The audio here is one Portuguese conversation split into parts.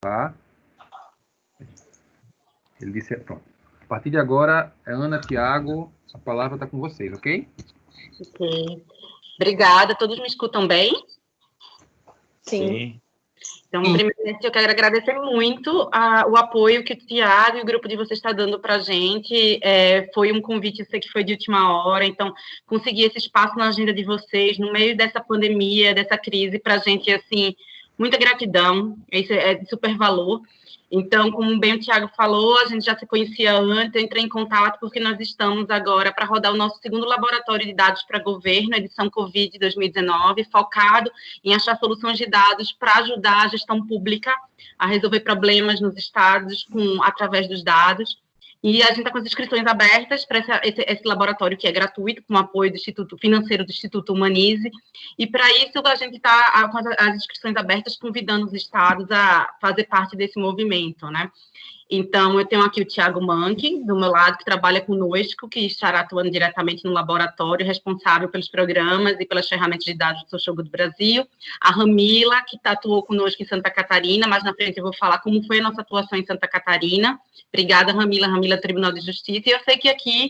Tá? Ele disse, pronto. A partir de agora, Ana, Tiago, a palavra está com vocês, ok? Ok. Obrigada. Todos me escutam bem? Sim. Então, primeiramente, eu quero agradecer muito o apoio que o Tiago e o grupo de vocês está dando para a gente. Foi um convite, eu sei que foi de última hora, então, conseguir esse espaço na agenda de vocês, no meio dessa pandemia, dessa crise, para a gente, assim, muita gratidão, isso é de super valor. Então, como bem o Tiago falou, a gente já se conhecia antes, eu entrei em contato porque nós estamos agora para rodar o nosso segundo laboratório de dados para governo, edição Covid 2019, focado em achar soluções de dados para ajudar a gestão pública a resolver problemas nos estados através dos dados. E a gente está com as inscrições abertas para esse laboratório, que é gratuito, com apoio do Instituto Financeiro do Instituto Humanize. E, para isso, a gente está com as inscrições abertas, convidando os estados a fazer parte desse movimento, né? Então, eu tenho aqui o Tiago Manck, do meu lado, que trabalha conosco, que estará atuando diretamente no laboratório, responsável pelos programas e pelas ferramentas de dados do Social Good Brasil. A Ramila, que atuou conosco em Santa Catarina, mas na frente eu vou falar como foi a nossa atuação em Santa Catarina. Obrigada, Ramila. Ramila, Tribunal de Justiça. E eu sei que aqui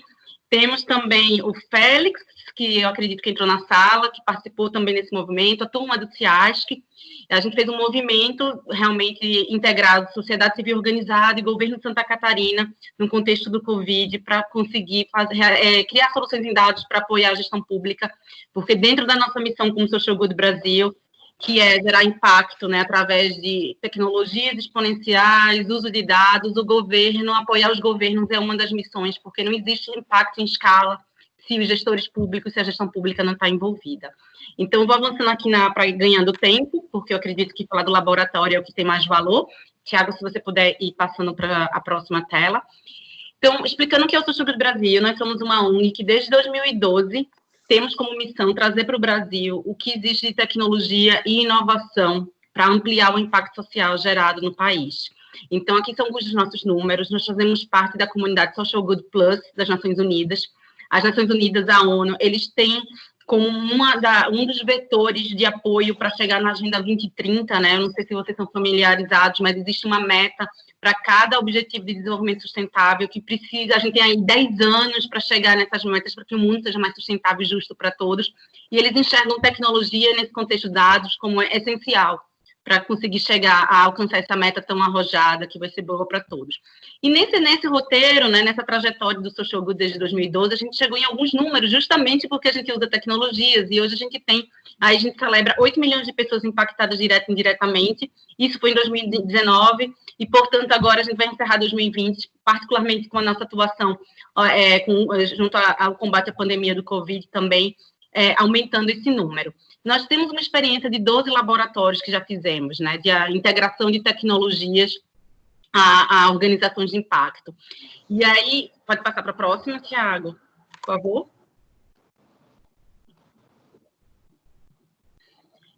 temos também o Félix, que eu acredito que entrou na sala, que participou também desse movimento, a turma do CIASC. A gente fez um movimento realmente integrado, sociedade civil organizada e governo de Santa Catarina, no contexto do Covid, para conseguir criar soluções em dados para apoiar a gestão pública, porque dentro da nossa missão como Social Good Brasil, que é gerar impacto, né, através de tecnologias exponenciais, uso de dados, o governo, apoiar os governos é uma das missões, porque não existe impacto em escala se os gestores públicos, se a gestão pública não está envolvida. Então, eu vou avançando aqui para ir ganhando tempo, porque eu acredito que falar do laboratório é o que tem mais valor. Tiago, se você puder ir passando para a próxima tela. Então, explicando o que é o Social Good Brasil, nós somos uma ONG que, desde 2012, temos como missão trazer para o Brasil o que existe de tecnologia e inovação para ampliar o impacto social gerado no país. Então, aqui são alguns dos nossos números. Nós fazemos parte da comunidade Social Good Plus das Nações Unidas. As Nações Unidas, a ONU, eles têm como um dos vetores de apoio para chegar na Agenda 2030, né? Eu não sei se vocês são familiarizados, mas existe uma meta para cada objetivo de desenvolvimento sustentável que precisa, a gente tem aí 10 anos para chegar nessas metas, para que o mundo seja mais sustentável e justo para todos, e eles enxergam tecnologia nesse contexto de dados como essencial para conseguir chegar a alcançar essa meta tão arrojada, que vai ser boa para todos. E nesse roteiro, né, nessa trajetória do Social Good desde 2012, a gente chegou em alguns números, justamente porque a gente usa tecnologias, e hoje a gente celebra 8 milhões de pessoas impactadas direta e indiretamente, isso foi em 2019, e, portanto, agora a gente vai encerrar 2020, particularmente com a nossa atuação junto ao combate à pandemia do Covid também, aumentando esse número. Nós temos uma experiência de 12 laboratórios que já fizemos, né, de integração de tecnologias a organizações de impacto. E aí, pode passar para a próxima, Tiago, por favor.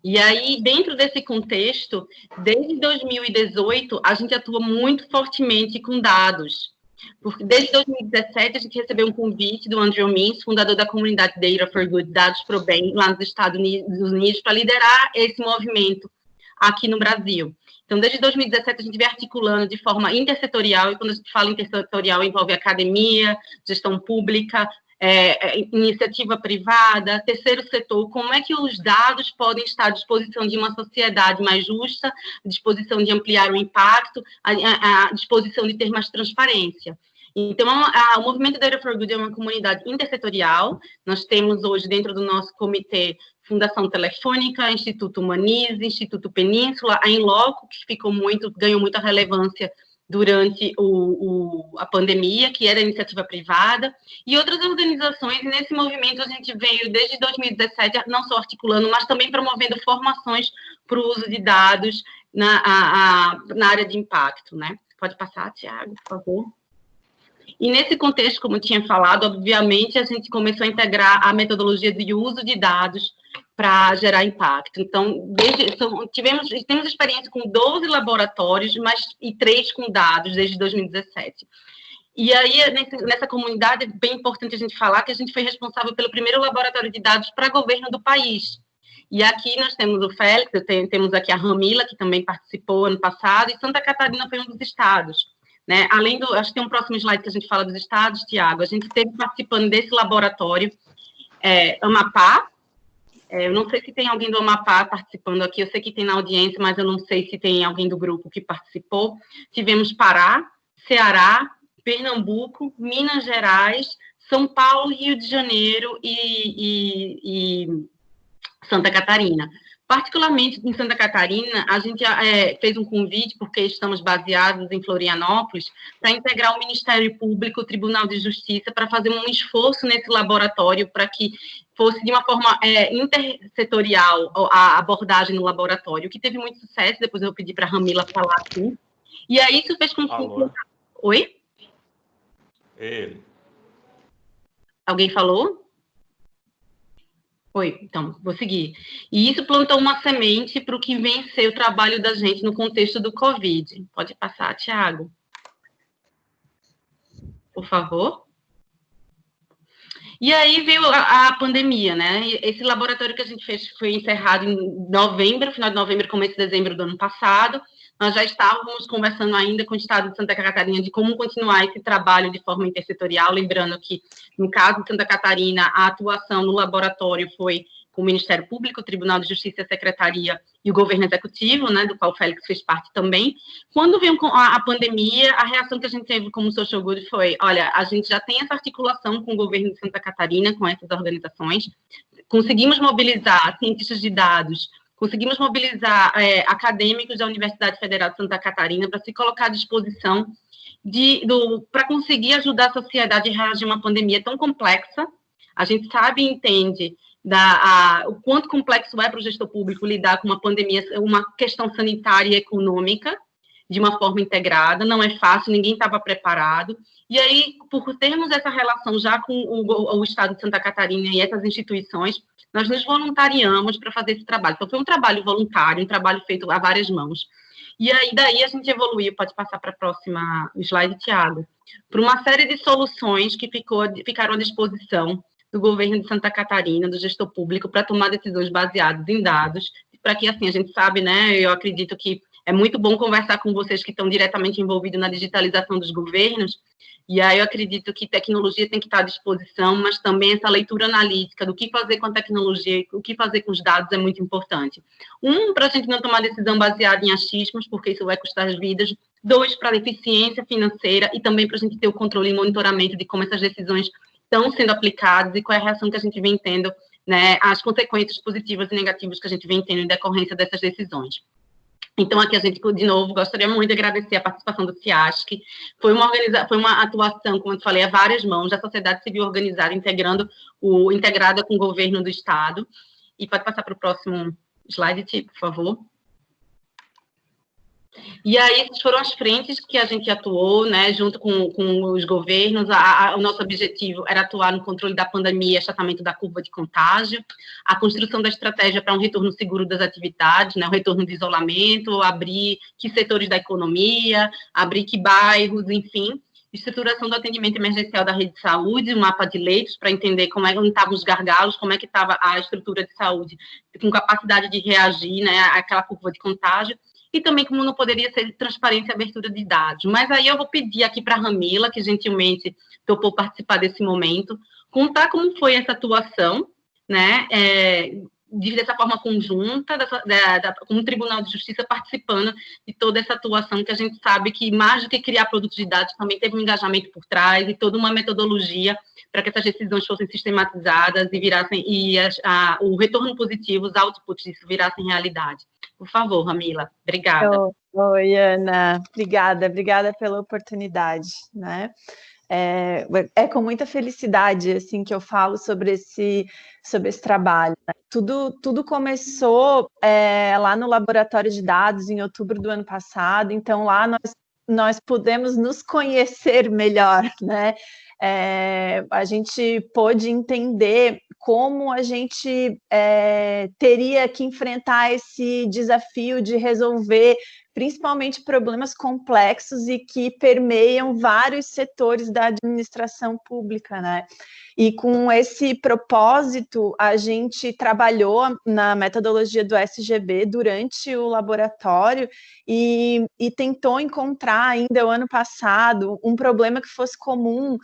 E aí, dentro desse contexto, desde 2018, a gente atua muito fortemente com dados. Porque desde 2017, a gente recebeu um convite do Andrew Means, fundador da comunidade Data for Good, Dados para o Bem, lá nos Estados Unidos, para liderar esse movimento aqui no Brasil. Então, desde 2017, a gente vem articulando de forma intersetorial, e quando a gente fala intersetorial, envolve academia, gestão pública, iniciativa privada, terceiro setor, como é que os dados podem estar à disposição de uma sociedade mais justa, à disposição de ampliar o impacto, à disposição de ter mais transparência. Então, o Movimento Data for Good é uma comunidade intersetorial. Nós temos hoje, dentro do nosso comitê, Fundação Telefônica, Instituto Humanize, Instituto Península, a Inloco, que ganhou muita relevância durante a pandemia, que era iniciativa privada, e outras organizações. E nesse movimento, a gente veio, desde 2017, não só articulando, mas também promovendo formações para o uso de dados na área de impacto, né? Pode passar, Tiago, por favor. E nesse contexto, como eu tinha falado, obviamente, a gente começou a integrar a metodologia de uso de dados para gerar impacto. Então, temos experiência com 12 laboratórios, e 3 com dados desde 2017. E aí, nessa comunidade, é bem importante a gente falar que a gente foi responsável pelo primeiro laboratório de dados para governo do país. E aqui nós temos o Félix, temos aqui a Ramila, que também participou ano passado, e Santa Catarina foi um dos estados. Né? Além do, acho que tem um próximo slide que a gente fala dos estados, Tiago, a gente esteve participando desse laboratório Amapá. Eu não sei se tem alguém do Amapá participando aqui, eu sei que tem na audiência, mas eu não sei se tem alguém do grupo que participou. Tivemos Pará, Ceará, Pernambuco, Minas Gerais, São Paulo, Rio de Janeiro e Santa Catarina. Particularmente em Santa Catarina, a gente fez um convite, porque estamos baseados em Florianópolis, para integrar o Ministério Público, o Tribunal de Justiça, para fazer um esforço nesse laboratório, para que fosse de uma forma intersetorial a abordagem no laboratório, que teve muito sucesso. Depois eu pedi para a Ramila falar aqui. E aí isso fez com que... Alô? Oi? Ele. Alguém falou? Oi, então, vou seguir. E isso plantou uma semente para o que vem ser o trabalho da gente no contexto do Covid. Pode passar, Tiago. Por favor. E aí veio a pandemia, né? Esse laboratório que a gente fez foi encerrado em novembro, final de novembro, começo de dezembro do ano passado. Nós já estávamos conversando ainda com o Estado de Santa Catarina de como continuar esse trabalho de forma intersetorial, lembrando que, no caso de Santa Catarina, a atuação no laboratório foi com o Ministério Público, o Tribunal de Justiça, a Secretaria e o Governo Executivo, né, do qual o Félix fez parte também. Quando veio a pandemia, a reação que a gente teve como Social Good foi, olha, a gente já tem essa articulação com o Governo de Santa Catarina, com essas organizações, conseguimos mobilizar cientistas de dados, conseguimos mobilizar acadêmicos da Universidade Federal de Santa Catarina para se colocar à disposição para conseguir ajudar a sociedade a reagir a uma pandemia tão complexa. A gente sabe e entende o quanto complexo é para o gestor público lidar com uma pandemia, uma questão sanitária e econômica, de uma forma integrada, não é fácil, ninguém estava preparado. E aí, por termos essa relação já com o Estado de Santa Catarina e essas instituições, nós nos voluntariamos para fazer esse trabalho. Então, foi um trabalho voluntário, um trabalho feito a várias mãos. E aí, daí a gente evoluiu, pode passar para a próxima slide, Tiago, para uma série de soluções que ficaram à disposição do governo de Santa Catarina, do gestor público, para tomar decisões baseadas em dados, para que, assim, a gente sabe, né, eu acredito que é muito bom conversar com vocês que estão diretamente envolvidos na digitalização dos governos, e aí eu acredito que tecnologia tem que estar à disposição, mas também essa leitura analítica do que fazer com a tecnologia, o que fazer com os dados é muito importante. Para a gente não tomar decisão baseada em achismos, porque isso vai custar as vidas. 2, para a eficiência financeira e também para a gente ter o controle e monitoramento de como essas decisões estão sendo aplicadas e qual é a reação que a gente vem tendo, né, as consequências positivas e negativas que a gente vem tendo em decorrência dessas decisões. Então, aqui a gente, de novo, gostaria muito de agradecer a participação do CIASC. Foi uma atuação, como eu falei, a várias mãos da sociedade civil organizada, integrada com o governo do Estado. E pode passar para o próximo slide, por favor. E aí, essas foram as frentes que a gente atuou, né, junto com os governos. O nosso objetivo era atuar no controle da pandemia e achatamento da curva de contágio, a construção da estratégia para um retorno seguro das atividades, né, o retorno de isolamento, abrir que setores da economia, abrir que bairros, enfim, estruturação do atendimento emergencial da rede de saúde, um mapa de leitos para entender como é que estavam os gargalos, como é que estava a estrutura de saúde com capacidade de reagir, né, àquela curva de contágio, e também como não poderia ser transparência e abertura de dados. Mas aí eu vou pedir aqui para a Ramila, que gentilmente topou participar desse momento, contar como foi essa atuação, né, dessa forma conjunta, com o Tribunal de Justiça participando de toda essa atuação, que a gente sabe que, mais do que criar produtos de dados, também teve um engajamento por trás e toda uma metodologia para que essas decisões fossem sistematizadas e o retorno positivo, os outputs disso virassem realidade. Por favor, Ramila, obrigada. Oi, Ana, obrigada pela oportunidade, né? É com muita felicidade, assim, que eu falo sobre esse trabalho, né? Tudo começou lá no laboratório de dados em outubro do ano passado, então lá nós pudemos nos conhecer melhor, né? A gente pôde entender como a gente teria que enfrentar esse desafio de resolver principalmente problemas complexos e que permeiam vários setores da administração pública, né? E com esse propósito, a gente trabalhou na metodologia do SGB durante o laboratório e tentou encontrar ainda o ano passado um problema que fosse comum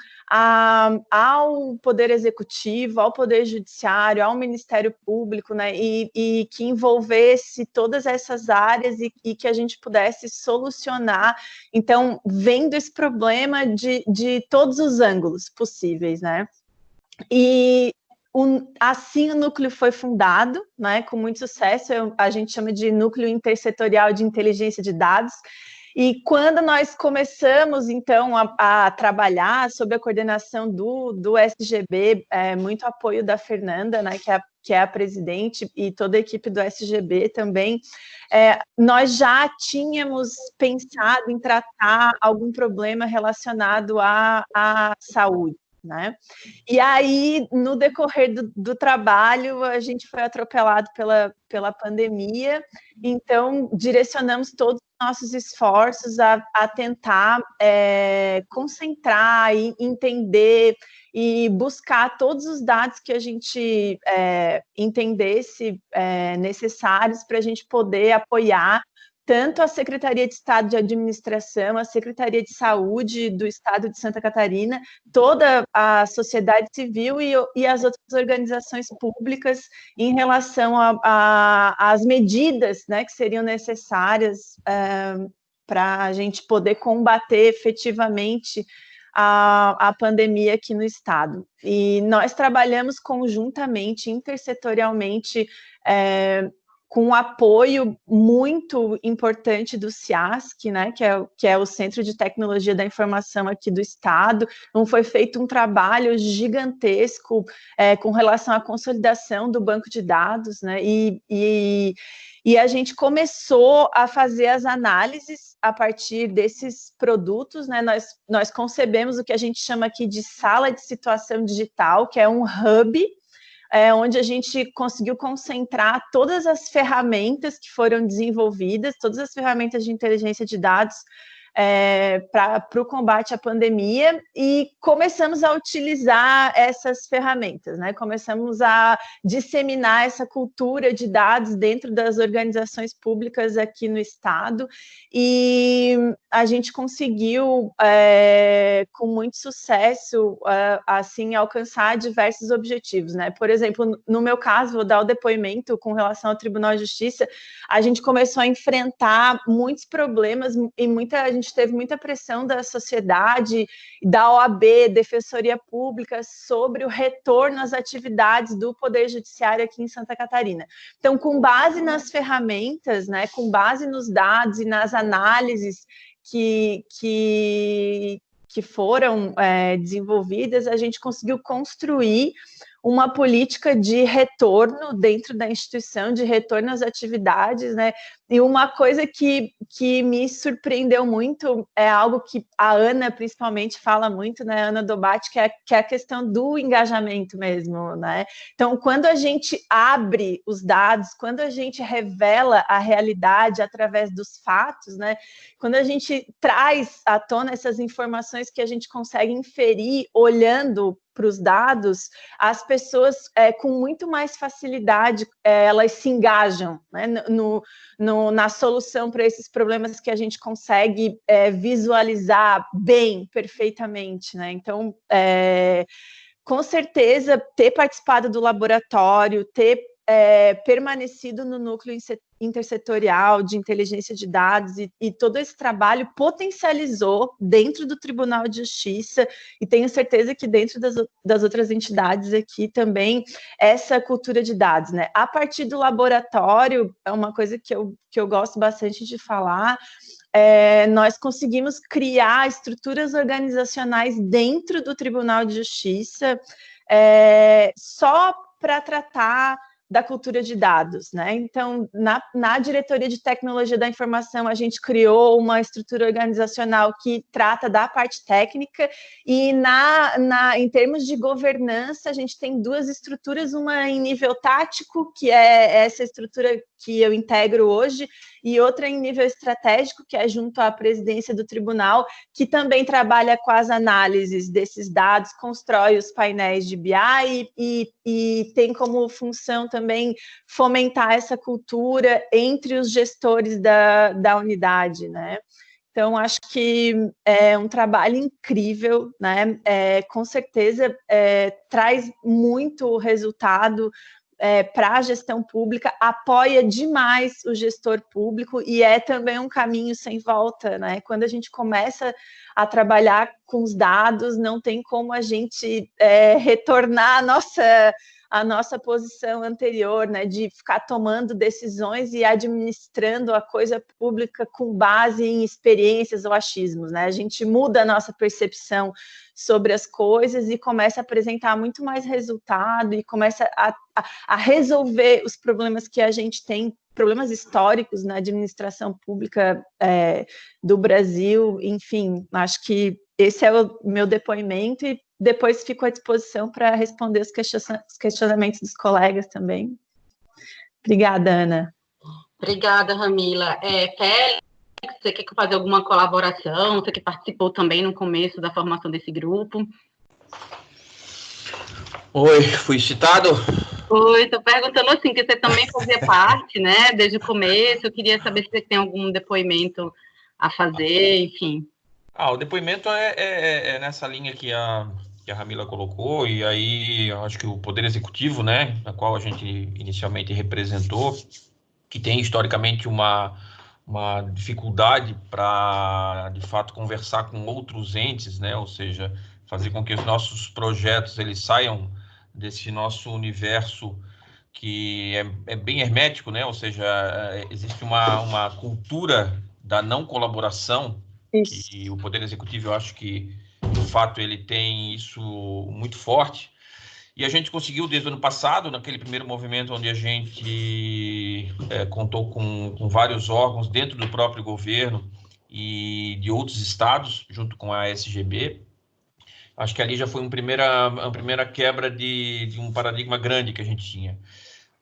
ao Poder Executivo, ao Poder Judiciário, ao Ministério Público, né, e que envolvesse todas essas áreas e que a gente pudesse solucionar, então, vendo esse problema de todos os ângulos possíveis, né. E assim o núcleo foi fundado, né, com muito sucesso, a gente chama de Núcleo Intersetorial de Inteligência de Dados, e quando nós começamos, então, a trabalhar sob a coordenação do SGB, muito apoio da Fernanda, né, que é a presidente, e toda a equipe do SGB também, nós já tínhamos pensado em tratar algum problema relacionado à saúde, né? E aí, no decorrer do trabalho, a gente foi atropelado pela pandemia, então direcionamos todos os nossos esforços a tentar concentrar e entender e buscar todos os dados que a gente entendesse necessários para a gente poder apoiar tanto a Secretaria de Estado de Administração, a Secretaria de Saúde do Estado de Santa Catarina, toda a sociedade civil e as outras organizações públicas em relação às medidas, né, que seriam necessárias para a gente poder combater efetivamente a pandemia aqui no Estado. E nós trabalhamos conjuntamente, intersetorialmente, com um apoio muito importante do CIASC, né, que é o Centro de Tecnologia da Informação aqui do Estado. Então, foi feito um trabalho gigantesco com relação à consolidação do banco de dados, né, e a gente começou a fazer as análises a partir desses produtos, né, nós concebemos o que a gente chama aqui de sala de situação digital, que é um hub, onde a gente conseguiu concentrar todas as ferramentas que foram desenvolvidas, todas as ferramentas de inteligência de dados para o combate à pandemia, e começamos a utilizar essas ferramentas, né? Começamos a disseminar essa cultura de dados dentro das organizações públicas aqui no Estado, e a gente conseguiu, com muito sucesso, assim, alcançar diversos objetivos, né? Por exemplo, no meu caso, vou dar o depoimento com relação ao Tribunal de Justiça, a gente começou a enfrentar muitos problemas e a gente teve muita pressão da sociedade, da OAB, Defensoria Pública, sobre o retorno às atividades do Poder Judiciário aqui em Santa Catarina. Então, com base nas ferramentas, né, com base nos dados e nas análises que foram desenvolvidas, a gente conseguiu construir uma política de retorno dentro da instituição, de retorno às atividades, né? E uma coisa que me surpreendeu muito é algo que a Ana, principalmente, fala muito, né, Ana Dobatti, que é a questão do engajamento mesmo, né? Então, quando a gente abre os dados, quando a gente revela a realidade através dos fatos, né? Quando a gente traz à tona essas informações que a gente consegue inferir olhando para os dados, as pessoas com muito mais facilidade elas se engajam, né, na solução para esses problemas que a gente consegue visualizar bem, perfeitamente, né? Então, com certeza, ter participado do laboratório, ter permanecido no núcleo intersetorial de inteligência de dados e todo esse trabalho potencializou dentro do Tribunal de Justiça, e tenho certeza que dentro das outras entidades aqui também, essa cultura de dados, né? A partir do laboratório, é uma coisa que eu gosto bastante de falar, nós conseguimos criar estruturas organizacionais dentro do Tribunal de Justiça só para tratar da cultura de dados, né? Então, na Diretoria de Tecnologia da Informação, a gente criou uma estrutura organizacional que trata da parte técnica, e em termos de governança, a gente tem duas estruturas, uma em nível tático, que é essa estrutura que eu integro hoje, e outra em nível estratégico, que é junto à presidência do tribunal, que também trabalha com as análises desses dados, constrói os painéis de BI e tem como função também fomentar essa cultura entre os gestores da unidade, né? Então, acho que é um trabalho incrível, né? Com certeza traz muito resultado para a gestão pública, apoia demais o gestor público e é também um caminho sem volta, né? Quando a gente começa a trabalhar com os dados, não tem como a gente retornar a nossa posição anterior, né, de ficar tomando decisões e administrando a coisa pública com base em experiências ou achismos, né? A gente muda a nossa percepção sobre as coisas e começa a apresentar muito mais resultado e começa a resolver os problemas que a gente tem, problemas históricos na administração pública do Brasil. Enfim, acho que esse é o meu depoimento e depois fico à disposição para responder os questionamentos dos colegas também. Obrigada, Ana. Obrigada, Ramila. Félix, você quer fazer alguma colaboração? Você que participou também no começo da formação desse grupo? Oi, fui citado? Oi, estou perguntando assim, que você também fazia parte, né, desde o começo. Eu queria saber se você tem algum depoimento a fazer, enfim. O depoimento é nessa linha que a Ramila colocou, e aí eu acho que o Poder Executivo, né, na qual a gente inicialmente representou, que tem historicamente uma dificuldade para, de fato, conversar com outros entes, né, ou seja, fazer com que os nossos projetos eles saiam desse nosso universo que é bem hermético, né, ou seja, existe uma cultura da não colaboração. Isso. Que o Poder Executivo, eu acho que, de fato, ele tem isso muito forte. E a gente conseguiu, desde o ano passado, naquele primeiro movimento onde a gente contou com vários órgãos dentro do próprio governo e de outros estados, junto com a SGB, acho que ali já foi uma primeira quebra de um paradigma grande que a gente tinha.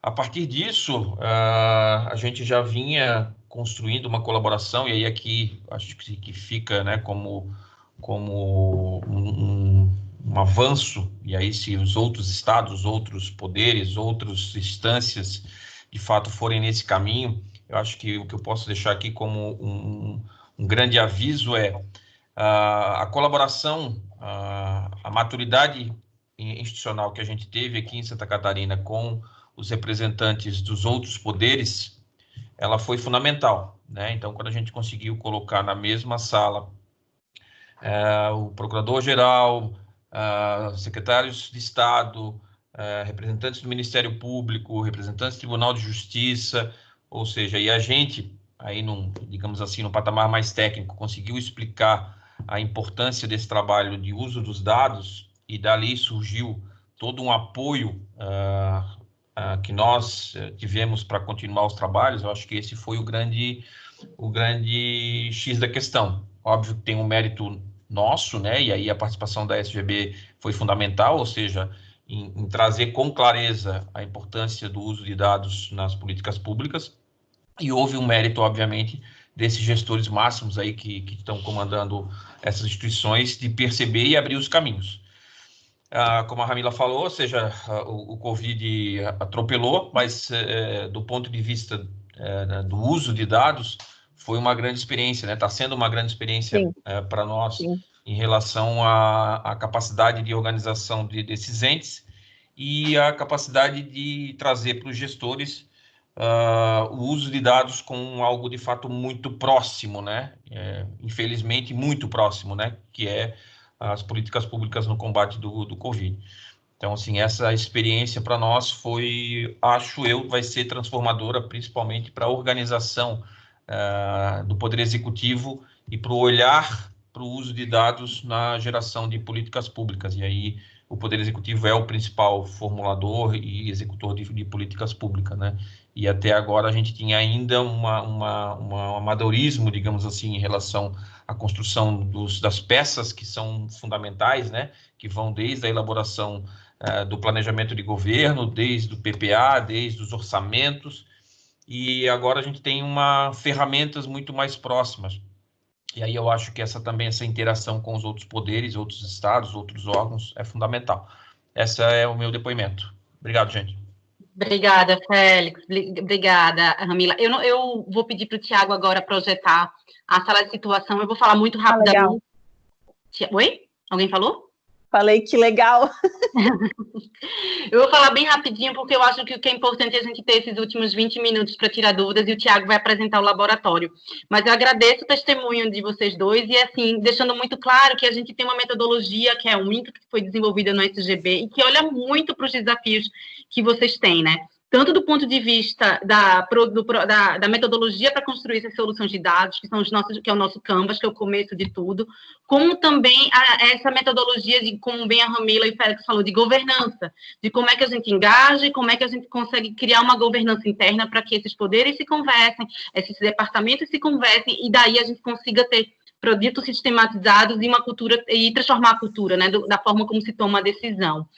A partir disso, a gente já vinha construindo uma colaboração, e aí aqui acho que fica, né, como um avanço, e aí se os outros estados, outros poderes, outras instâncias, de fato, forem nesse caminho, eu acho que o que eu posso deixar aqui como um grande aviso é a colaboração, a maturidade institucional que a gente teve aqui em Santa Catarina com os representantes dos outros poderes, ela foi fundamental, né? Então, quando a gente conseguiu colocar na mesma sala o procurador-geral, secretários de Estado, representantes do Ministério Público, representantes do Tribunal de Justiça, ou seja, e a gente, aí, digamos assim, no patamar mais técnico, conseguiu explicar a importância desse trabalho de uso dos dados, e dali surgiu todo um apoio que nós tivemos para continuar os trabalhos. Eu acho que esse foi o grande X da questão. Óbvio que tem um mérito nosso, né? E aí a participação da SGB foi fundamental, ou seja, em trazer com clareza a importância do uso de dados nas políticas públicas. E houve um mérito, obviamente, desses gestores máximos aí que estão comandando essas instituições, de perceber e abrir os caminhos. Como a Ramila falou, ou seja, o Covid atropelou, mas do ponto de vista do uso de dados, foi uma grande experiência, né? Está sendo uma grande experiência para nós. Sim. Em relação à capacidade de organização desses entes e a capacidade de trazer para os gestores o uso de dados com algo de fato muito próximo, né? Infelizmente, muito próximo, né? Que é as políticas públicas no combate do Covid. Então, assim, essa experiência para nós foi, acho eu, vai ser transformadora, principalmente para a organização do Poder Executivo e para o olhar para o uso de dados na geração de políticas públicas. E aí o Poder Executivo é o principal formulador e executor de políticas públicas, né? E até agora a gente tinha ainda um amadorismo, digamos assim, em relação à construção das peças que são fundamentais, né? Que vão desde a elaboração do planejamento de governo, desde o PPA, desde os orçamentos, e agora a gente tem ferramentas muito mais próximas. E aí eu acho que essa interação com os outros poderes, outros estados, outros órgãos é fundamental. Esse é o meu depoimento. Obrigado, gente. Obrigada, Félix. Obrigada, Ramila. Eu vou pedir para o Tiago agora projetar a sala de situação. Eu vou falar muito rapidamente. Oi? Alguém falou? Falei que legal. Eu vou falar bem rapidinho, porque eu acho que o que é importante é a gente ter esses últimos 20 minutos para tirar dúvidas, e o Tiago vai apresentar o laboratório. Mas eu agradeço o testemunho de vocês dois, e assim, deixando muito claro que a gente tem uma metodologia que é única, que foi desenvolvida no SGB, e que olha muito para os desafios que vocês têm, né? Tanto do ponto de vista da metodologia para construir essas soluções de dados, que é o nosso Canvas, que é o começo de tudo, como também essa metodologia de, como bem a Ramila e o Félix falou, de governança, de como é que a gente engaja e como é que a gente consegue criar uma governança interna para que esses poderes se conversem, esses departamentos se conversem, e daí a gente consiga ter produtos sistematizados e uma cultura, e transformar a cultura, né, da forma como se toma a decisão.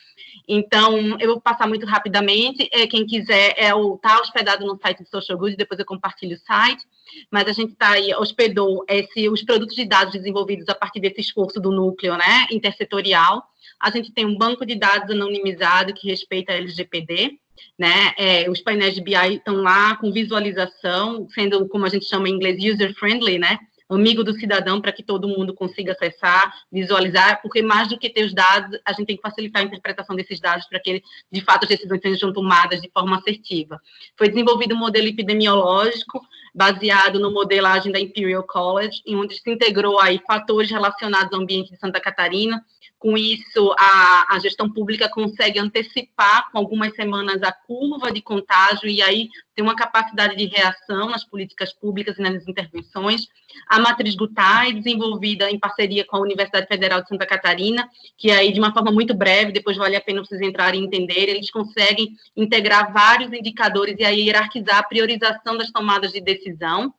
Então, eu vou passar muito rapidamente. Quem quiser, está hospedado no site do Social Good, depois eu compartilho o site. Mas a gente hospedou os produtos de dados desenvolvidos a partir desse esforço do núcleo, né, intersetorial. A gente tem um banco de dados anonimizado que respeita a LGPD, né? Os painéis de BI estão lá com visualização, sendo, como a gente chama em inglês, user-friendly, né? Amigo do cidadão, para que todo mundo consiga acessar, visualizar, porque mais do que ter os dados, a gente tem que facilitar a interpretação desses dados para que, de fato, as decisões sejam tomadas de forma assertiva. Foi desenvolvido um modelo epidemiológico baseado na modelagem da Imperial College, em onde se integrou aí fatores relacionados ao ambiente de Santa Catarina. Com isso, a gestão pública consegue antecipar, com algumas semanas, a curva de contágio, e aí tem uma capacidade de reação nas políticas públicas e nas intervenções. A matriz Gutai, desenvolvida em parceria com a Universidade Federal de Santa Catarina, que aí, de uma forma muito breve, depois vale a pena vocês entrarem e entenderem, eles conseguem integrar vários indicadores e aí hierarquizar a priorização das tomadas de decisão.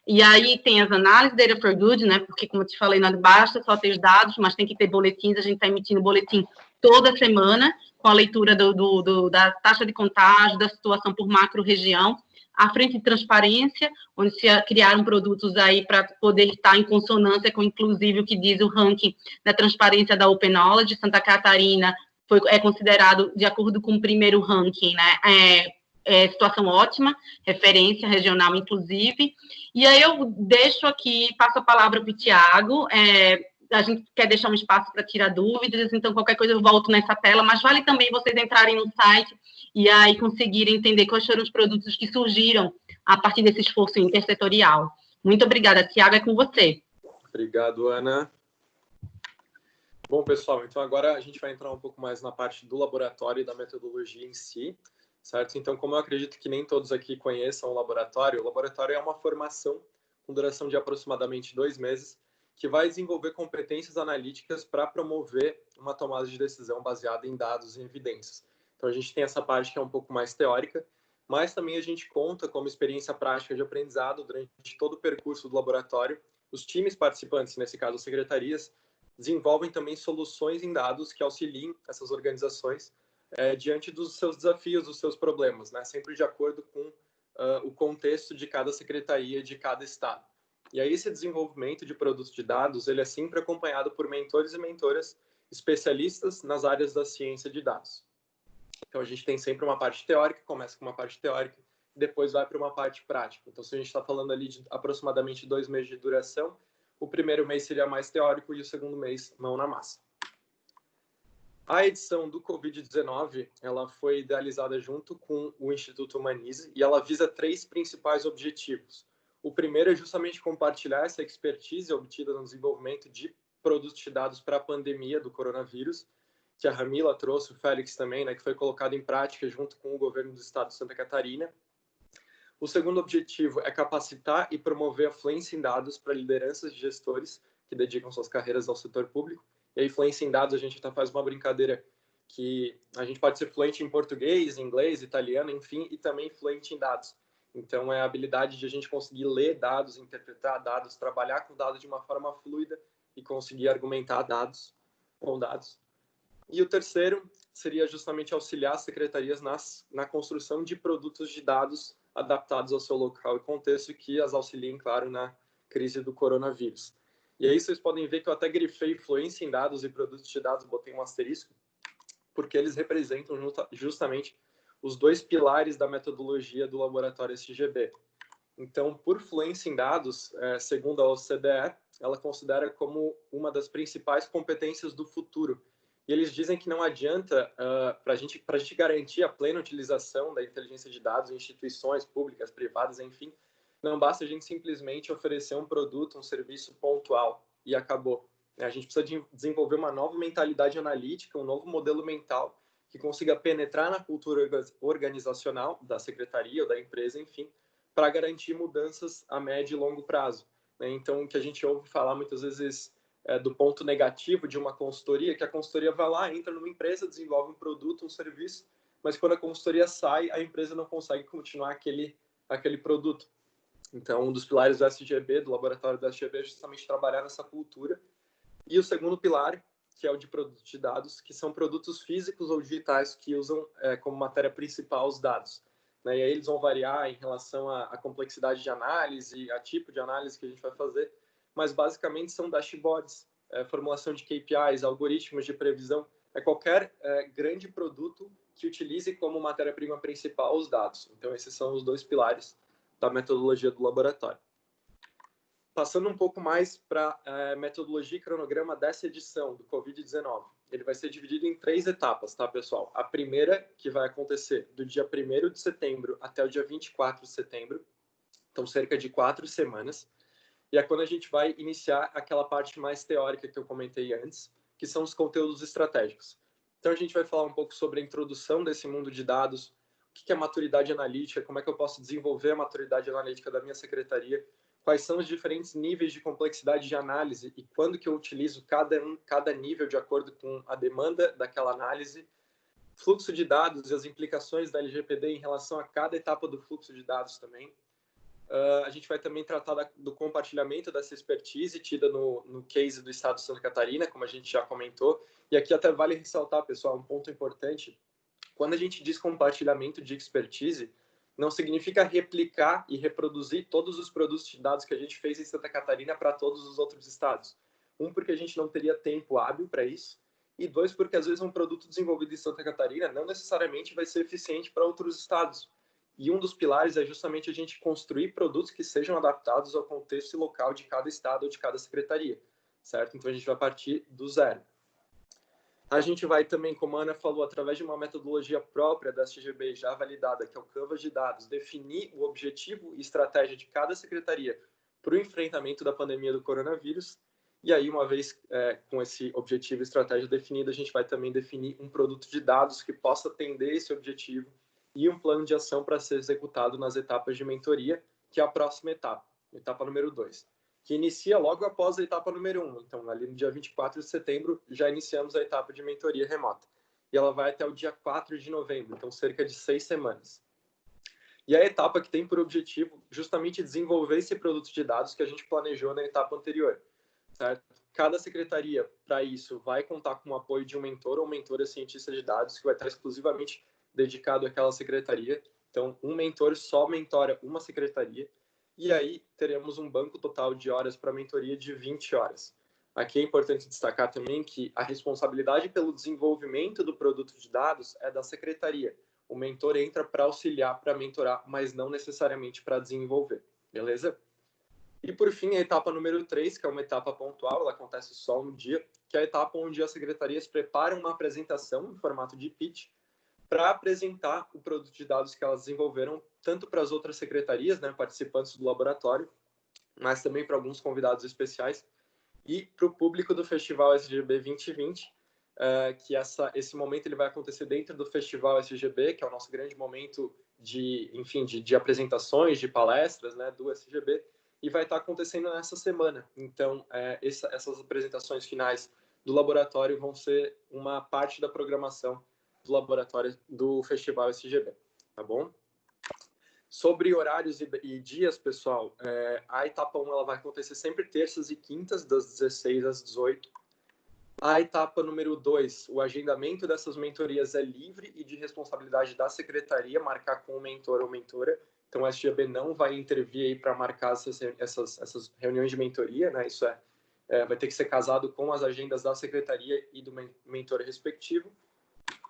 E aí tem as análises Data for Good, né? Porque, como eu te falei, não basta só ter os dados, mas tem que ter boletins. A gente está emitindo boletim toda semana, com a leitura da taxa de contágio, da situação por macro-região, à frente de transparência, onde se criaram produtos aí para poder estar em consonância com, inclusive, o que diz o ranking da transparência da Open Knowledge. Santa Catarina é considerado, de acordo com o primeiro ranking, né? Situação ótima, referência regional, inclusive. E aí eu deixo aqui, passo a palavra para o Tiago. A gente quer deixar um espaço para tirar dúvidas, então qualquer coisa eu volto nessa tela, mas vale também vocês entrarem no site e aí conseguirem entender quais foram os produtos que surgiram a partir desse esforço intersetorial. Muito obrigada, Tiago, é com você. Obrigado, Ana. Bom, pessoal, então agora a gente vai entrar um pouco mais na parte do laboratório e da metodologia em si. Certo? Então, como eu acredito que nem todos aqui conheçam o laboratório é uma formação com duração de aproximadamente 2 meses, que vai desenvolver competências analíticas para promover uma tomada de decisão baseada em dados e evidências. Então, a gente tem essa parte que é um pouco mais teórica, mas também a gente conta como experiência prática de aprendizado durante todo o percurso do laboratório. Os times participantes, nesse caso as secretarias, desenvolvem também soluções em dados que auxiliem essas organizações diante dos seus desafios, dos seus problemas, né? Sempre de acordo com o contexto de cada secretaria, de cada estado. E aí esse desenvolvimento de produtos de dados, ele é sempre acompanhado por mentores e mentoras especialistas nas áreas da ciência de dados. Então a gente tem sempre uma parte teórica, começa com uma parte teórica, e depois vai para uma parte prática. Então se a gente está falando ali de aproximadamente 2 meses de duração, o primeiro mês seria mais teórico e o segundo mês mão na massa. A edição do Covid-19, ela foi idealizada junto com o Instituto Humanize e ela visa 3 principais objetivos. O primeiro é justamente compartilhar essa expertise obtida no desenvolvimento de produtos de dados para a pandemia do coronavírus, que a Ramila trouxe, o Félix também, né, que foi colocado em prática junto com o governo do estado de Santa Catarina. O segundo objetivo é capacitar e promover a fluência em dados para lideranças de gestores que dedicam suas carreiras ao setor público. E a fluência em dados, a gente até faz uma brincadeira que a gente pode ser fluente em português, inglês, italiano, enfim, e também fluente em dados. Então, é a habilidade de a gente conseguir ler dados, interpretar dados, trabalhar com dados de uma forma fluida e conseguir argumentar dados com dados. E o terceiro seria justamente auxiliar as secretarias na construção de produtos de dados adaptados ao seu local e contexto, que as auxiliem, claro, na crise do coronavírus. E aí vocês podem ver que eu até grifei fluência em dados e produtos de dados, botei um asterisco, porque eles representam justamente os dois pilares da metodologia do laboratório SGB. Então, por fluência em dados, segundo a OCDE, ela considera como uma das principais competências do futuro. E eles dizem que não adianta, para a gente garantir a plena utilização da inteligência de dados em instituições públicas, privadas, enfim, não basta a gente simplesmente oferecer um produto, um serviço pontual e acabou. A gente precisa desenvolver uma nova mentalidade analítica, um novo modelo mental que consiga penetrar na cultura organizacional da secretaria ou da empresa, enfim, para garantir mudanças a médio e longo prazo. Então, o que a gente ouve falar muitas vezes do ponto negativo de uma consultoria, que a consultoria vai lá, entra numa empresa, desenvolve um produto, um serviço, mas quando a consultoria sai, a empresa não consegue continuar aquele produto. Então, um dos pilares do SGB, do laboratório do SGB, é justamente trabalhar nessa cultura. E o segundo pilar, que é o de produtos de dados, que são produtos físicos ou digitais que usam como matéria principal os dados. E aí eles vão variar em relação à complexidade de análise, a tipo de análise que a gente vai fazer, mas basicamente são dashboards, formulação de KPIs, algoritmos de previsão, qualquer grande produto que utilize como matéria-prima principal os dados. Então, esses são os dois pilares da metodologia do laboratório. Passando um pouco mais para a metodologia e cronograma dessa edição do Covid-19. Ele vai ser dividido em 3 etapas, tá, pessoal? A primeira, que vai acontecer do dia 1º de setembro até o dia 24 de setembro, então cerca de 4 semanas, e é quando a gente vai iniciar aquela parte mais teórica que eu comentei antes, que são os conteúdos estratégicos. Então a gente vai falar um pouco sobre a introdução desse mundo de dados, o que é maturidade analítica, como é que eu posso desenvolver a maturidade analítica da minha secretaria, quais são os diferentes níveis de complexidade de análise e quando que eu utilizo cada nível de acordo com a demanda daquela análise, fluxo de dados e as implicações da LGPD em relação a cada etapa do fluxo de dados também. A gente vai também tratar do compartilhamento dessa expertise tida no case do Estado de Santa Catarina, como a gente já comentou. E aqui até vale ressaltar, pessoal, um ponto importante. Quando a gente diz compartilhamento de expertise, não significa replicar e reproduzir todos os produtos de dados que a gente fez em Santa Catarina para todos os outros estados. Porque a gente não teria tempo hábil para isso. E 2, porque às vezes um produto desenvolvido em Santa Catarina não necessariamente vai ser eficiente para outros estados. E um dos pilares é justamente a gente construir produtos que sejam adaptados ao contexto local de cada estado ou de cada secretaria, certo? Então a gente vai partir do zero. A gente vai também, como a Ana falou, através de uma metodologia própria da SGB já validada, que é o Canvas de dados, definir o objetivo e estratégia de cada secretaria para o enfrentamento da pandemia do coronavírus. E aí, uma vez com esse objetivo e estratégia definida, a gente vai também definir um produto de dados que possa atender esse objetivo e um plano de ação para ser executado nas etapas de mentoria, que é a próxima etapa número 2. Que inicia logo após a etapa número 1. Então, ali no dia 24 de setembro, já iniciamos a etapa de mentoria remota. E ela vai até o dia 4 de novembro, então cerca de 6 semanas. E a etapa que tem por objetivo justamente desenvolver esse produto de dados que a gente planejou na etapa anterior. Certo? Cada secretaria, para isso, vai contar com o apoio de um mentor ou mentora cientista de dados, que vai estar exclusivamente dedicado àquela secretaria. Então, um mentor só mentora uma secretaria. E aí teremos um banco total de horas para mentoria de 20 horas. Aqui é importante destacar também que a responsabilidade pelo desenvolvimento do produto de dados é da secretaria. O mentor entra para auxiliar, para mentorar, mas não necessariamente para desenvolver. Beleza? E por fim, a etapa número 3, que é uma etapa pontual, ela acontece só um dia, que é a etapa onde as secretarias preparam uma apresentação em formato de pitch para apresentar o produto de dados que elas desenvolveram, tanto para as outras secretarias, né, participantes do laboratório, mas também para alguns convidados especiais, e para o público do Festival SGB 2020, que esse momento ele vai acontecer dentro do Festival SGB, que é o nosso grande momento de apresentações, de palestras, né, do SGB, e vai estar acontecendo nessa semana. Então, essas apresentações finais do laboratório vão ser uma parte da programação do laboratório do Festival SGB, tá bom? Sobre horários e dias, pessoal, a etapa 1 ela vai acontecer sempre terças e quintas, das 16 às 18. A etapa número 2, o agendamento dessas mentorias é livre e de responsabilidade da secretaria, marcar com o mentor ou mentora, Então, o SGB não vai intervir para marcar essas reuniões de mentoria, né? Isso vai ter que ser casado com as agendas da secretaria e do mentor respectivo.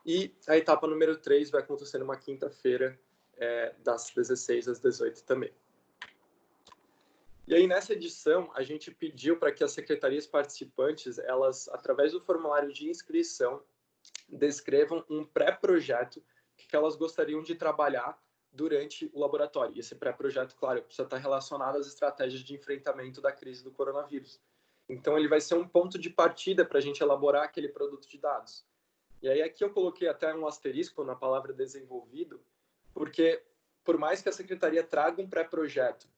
E a etapa número 3 vai acontecer numa quinta-feira, das 16 às 18 também. E aí, nessa edição, a gente pediu para que as secretarias participantes, elas, através do formulário de inscrição, descrevam um pré-projeto que elas gostariam de trabalhar durante o laboratório. E esse pré-projeto, claro, precisa estar relacionado às estratégias de enfrentamento da crise do coronavírus. Então, ele vai ser um ponto de partida para a gente elaborar aquele produto de dados. E aí, aqui eu coloquei até um asterisco na palavra desenvolvido, porque, por mais que a secretaria traga um pré-projeto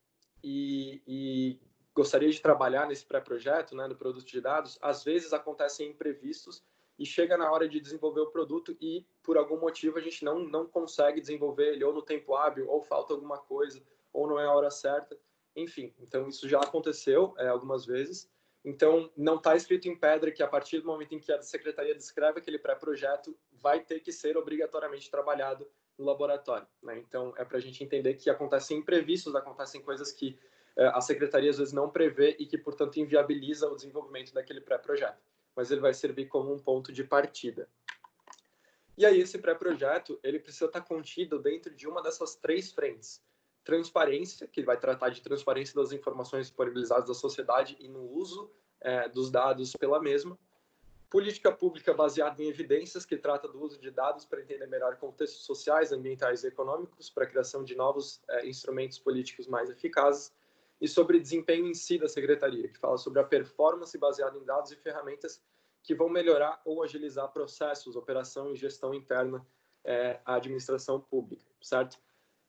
e gostaria de trabalhar nesse pré-projeto, né, no produto de dados, às vezes acontecem imprevistos e chega na hora de desenvolver o produto e, por algum motivo, a gente não consegue desenvolver ele ou no tempo hábil, ou falta alguma coisa, ou não é a hora certa. Enfim, então isso já aconteceu algumas vezes. Então, não está escrito em pedra que a partir do momento em que a secretaria descreve aquele pré-projeto, vai ter que ser obrigatoriamente trabalhado no laboratório, né? Então, é para a gente entender que acontecem imprevistos, acontecem coisas que a secretaria às vezes não prevê e que, portanto, inviabiliza o desenvolvimento daquele pré-projeto. Mas ele vai servir como um ponto de partida. E aí, esse pré-projeto, ele precisa estar contido dentro de uma dessas 3 frentes. Transparência, que vai tratar de transparência das informações disponibilizadas da sociedade e no uso dos dados pela mesma. Política pública baseada em evidências, que trata do uso de dados para entender melhor contextos sociais, ambientais e econômicos, para a criação de novos instrumentos políticos mais eficazes. E sobre desempenho em si da secretaria, que fala sobre a performance baseada em dados e ferramentas que vão melhorar ou agilizar processos, operação e gestão interna à administração pública, certo?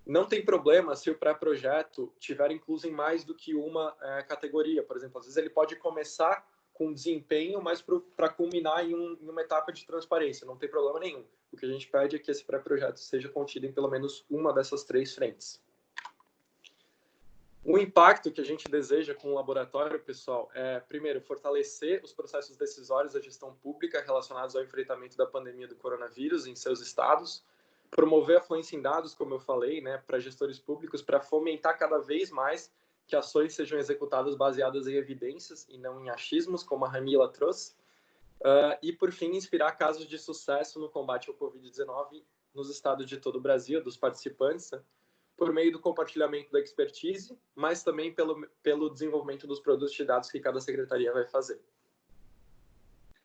Não tem problema se o pré-projeto tiver incluso em mais do que uma categoria. Por exemplo, às vezes ele pode começar com desempenho, mas para culminar em uma etapa de transparência. Não tem problema nenhum. O que a gente pede é que esse pré-projeto seja contido em pelo menos uma dessas 3 frentes. O impacto que a gente deseja com o laboratório, pessoal, é, primeiro, fortalecer os processos decisórios da gestão pública relacionados ao enfrentamento da pandemia do coronavírus em seus estados, promover a fluência em dados, como eu falei, né, para gestores públicos, para fomentar cada vez mais que ações sejam executadas baseadas em evidências e não em achismos, como a Ramila trouxe, e, por fim, inspirar casos de sucesso no combate ao Covid-19 nos estados de todo o Brasil, dos participantes, né, por meio do compartilhamento da expertise, mas também pelo desenvolvimento dos produtos de dados que cada secretaria vai fazer.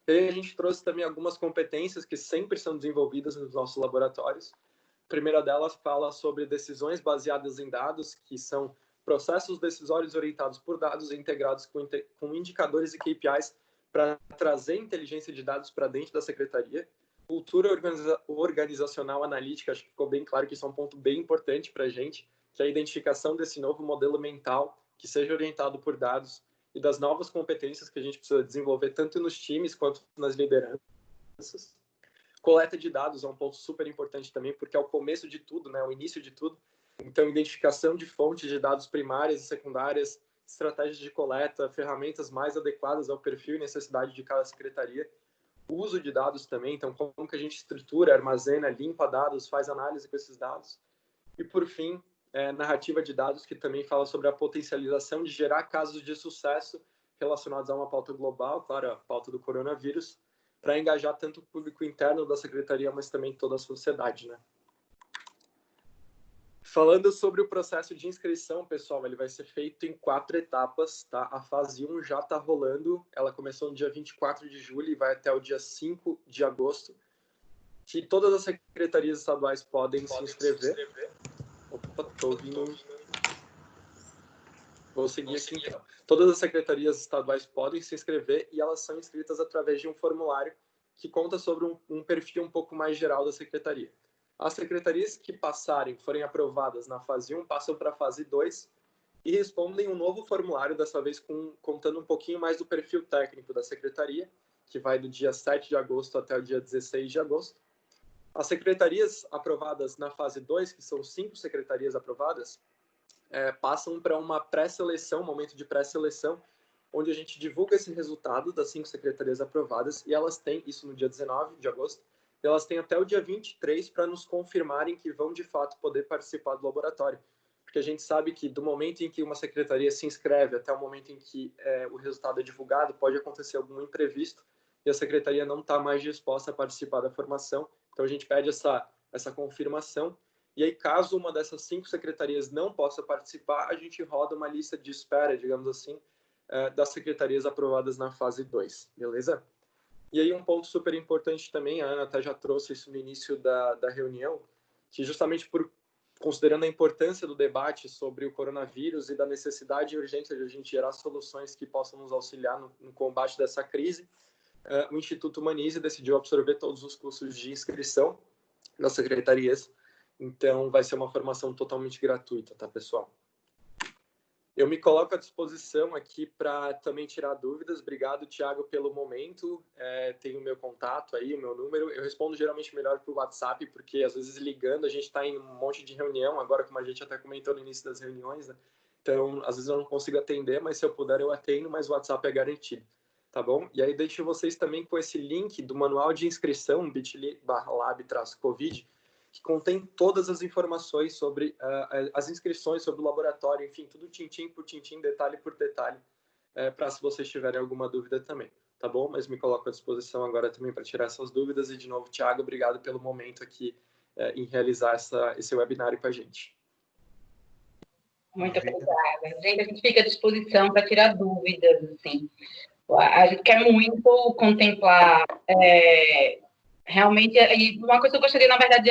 E aí a gente trouxe também algumas competências que sempre são desenvolvidas nos nossos laboratórios. A primeira delas fala sobre decisões baseadas em dados, que são processos decisórios orientados por dados e integrados com indicadores e KPIs para trazer inteligência de dados para dentro da secretaria. Cultura organizacional analítica, acho que ficou bem claro que isso é um ponto bem importante para a gente, que é a identificação desse novo modelo mental que seja orientado por dados e das novas competências que a gente precisa desenvolver tanto nos times quanto nas lideranças. Coleta de dados é um ponto super importante também, porque é o começo de tudo, né? O início de tudo. Então, identificação de fontes de dados primárias e secundárias, estratégias de coleta, ferramentas mais adequadas ao perfil e necessidade de cada secretaria. O uso de dados também, então como que a gente estrutura, armazena, limpa dados, faz análise com esses dados. E por fim, narrativa de dados, que também fala sobre a potencialização de gerar casos de sucesso relacionados a uma pauta global, claro, a pauta do coronavírus, para engajar tanto o público interno da secretaria, mas também toda a sociedade, né? Falando sobre o processo de inscrição, pessoal, ele vai ser feito em 4 etapas, tá? A fase 1 já está rolando, ela começou no dia 24 de julho e vai até o dia 5 de agosto, que todas as secretarias estaduais podem se inscrever. Opa, tô ouvindo. Vou seguir aqui então. Todas as secretarias estaduais podem se inscrever e elas são inscritas através de um formulário que conta sobre um perfil um pouco mais geral da secretaria. As secretarias que passarem, forem aprovadas na fase 1, passam para a fase 2 e respondem um novo formulário, dessa vez contando um pouquinho mais do perfil técnico da secretaria, que vai do dia 7 de agosto até o dia 16 de agosto. As secretarias aprovadas na fase 2, que são 5 secretarias aprovadas, passam para uma pré-seleção, um momento de pré-seleção, onde a gente divulga esse resultado das 5 secretarias aprovadas, e elas têm, isso no dia 19 de agosto, elas têm até o dia 23 para nos confirmarem que vão, de fato, poder participar do laboratório. porque a gente sabe que do momento em que uma secretaria se inscreve até o momento em que o resultado é divulgado, pode acontecer algum imprevisto e a secretaria não está mais disposta a participar da formação. Então, a gente pede essa confirmação. E aí, caso uma dessas 5 secretarias não possa participar, a gente roda uma lista de espera, digamos assim, das secretarias aprovadas na fase 2, beleza? E aí, um ponto super importante também, a Ana até já trouxe isso no início da reunião, que justamente considerando a importância do debate sobre o coronavírus e da necessidade e urgência de a gente gerar soluções que possam nos auxiliar no combate dessa crise, o Instituto Humanize decidiu absorver todos os custos de inscrição das secretarias. Então, vai ser uma formação totalmente gratuita, tá, pessoal? Eu me coloco à disposição aqui para também tirar dúvidas. Obrigado, Thiago, pelo momento. Tem o meu contato aí, o meu número. Eu respondo geralmente melhor por WhatsApp, porque às vezes ligando a gente está em um monte de reunião, agora como a gente até comentou no início das reuniões, né? Então, às vezes eu não consigo atender, mas se eu puder eu atendo, mas o WhatsApp é garantido, tá bom? E aí deixo vocês também com esse link do manual de inscrição, bit.ly/lab-covid, que contém todas as informações sobre as inscrições, sobre o laboratório, enfim, tudo tintim por tintim, detalhe por detalhe, para se vocês tiverem alguma dúvida também, tá bom? Mas me coloco à disposição agora também para tirar essas dúvidas. E, de novo, Thiago, obrigado pelo momento aqui em realizar esse webinário com a gente. Muito obrigada. Gente, a gente fica à disposição para tirar dúvidas, assim. A gente quer muito contemplar... realmente, e uma coisa que eu gostaria, na verdade,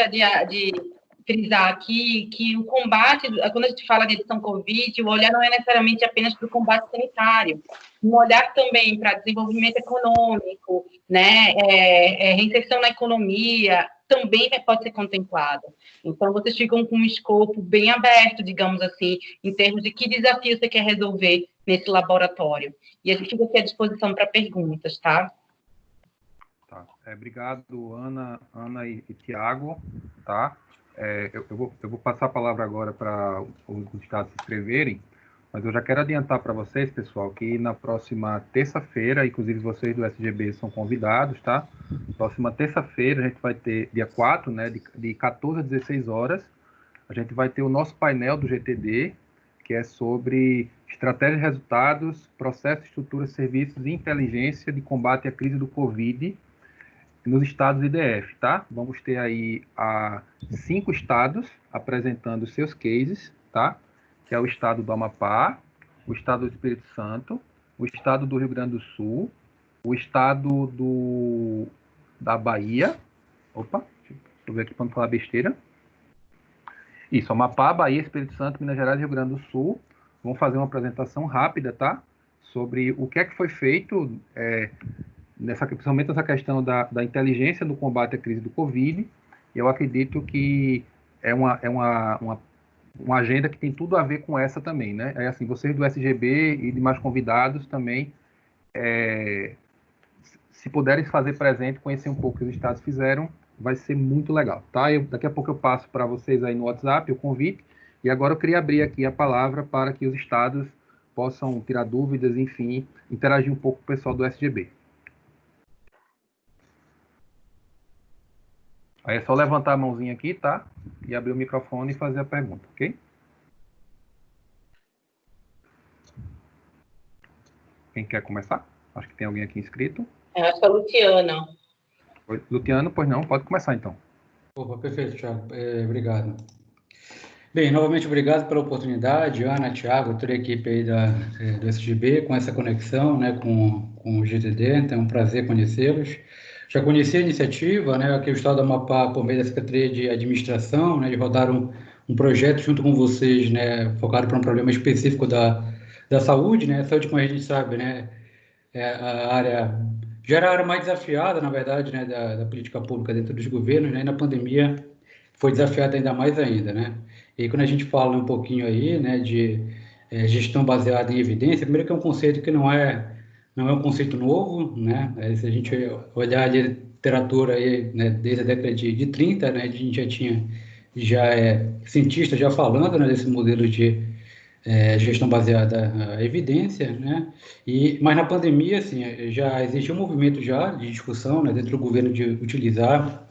de frisar aqui, que o combate, quando a gente fala de edição Covid, o olhar não é necessariamente apenas para o combate sanitário, um olhar também para desenvolvimento econômico, né, reinserção na economia, também pode ser contemplado. Então, vocês ficam com um escopo bem aberto, digamos assim, em termos de que desafio você quer resolver nesse laboratório. E a gente fica aqui à disposição para perguntas, tá? Tá. Obrigado, Ana e Tiago, tá? Eu vou passar a palavra agora para os estados se inscreverem, mas eu já quero adiantar para vocês, pessoal, que na próxima terça-feira, inclusive vocês do SGB são convidados, tá? Próxima terça-feira a gente vai ter, dia 4, né, de 14 a 16 horas, a gente vai ter o nosso painel do GTD, que é sobre estratégia de resultados, processos, estruturas, serviços e inteligência de combate à crise do Covid, nos estados IDF, tá? Vamos ter aí 5 estados apresentando seus cases, tá? Que é o estado do Amapá, o estado do Espírito Santo, o estado do Rio Grande do Sul, o estado da Bahia, deixa eu ver aqui para não falar besteira. Isso, Amapá, Bahia, Espírito Santo, Minas Gerais e Rio Grande do Sul. Vão fazer uma apresentação rápida, tá? Sobre o que é que foi feito, principalmente nessa questão da inteligência no combate à crise do Covid. Eu acredito que é uma agenda que tem tudo a ver com essa também, né? Assim, vocês do SGB e demais convidados também, se puderem se fazer presente, conhecer um pouco o que os estados fizeram, vai ser muito legal, tá? Daqui a pouco eu passo para vocês aí no WhatsApp o convite, e agora eu queria abrir aqui a palavra para que os estados possam tirar dúvidas, enfim, interagir um pouco com o pessoal do SGB. Aí é só levantar a mãozinha aqui, tá? E abrir o microfone e fazer a pergunta, ok? Quem quer começar? Acho que tem alguém aqui inscrito. Acho que é a Luciana. Oi, Luciano, pois não, pode começar então. Opa, perfeito, Thiago. Obrigado. Bem, novamente obrigado pela oportunidade, Ana, Thiago, toda a equipe aí do SGB, com essa conexão, né, com o GTD, então é um prazer conhecê-los. Já conheci a iniciativa, né, aqui o Estado do Amapá, por meio da Secretaria de Administração, né, de rodar um projeto junto com vocês, né, focado para um problema específico da saúde, né, a saúde, como a gente sabe, né, já era a área mais desafiada, na verdade, né, da política pública dentro dos governos, né, e na pandemia foi desafiada ainda mais ainda, né. E quando a gente fala um pouquinho aí, né, de gestão baseada em evidência, primeiro que é um conceito que não é um conceito novo, né, se a gente olhar a literatura aí, né, desde a década de 30, né, a gente já cientista já falando, né, desse modelo de gestão baseada em evidência, né, mas na pandemia, assim, já existiu um movimento já de discussão, né, dentro do governo de utilizar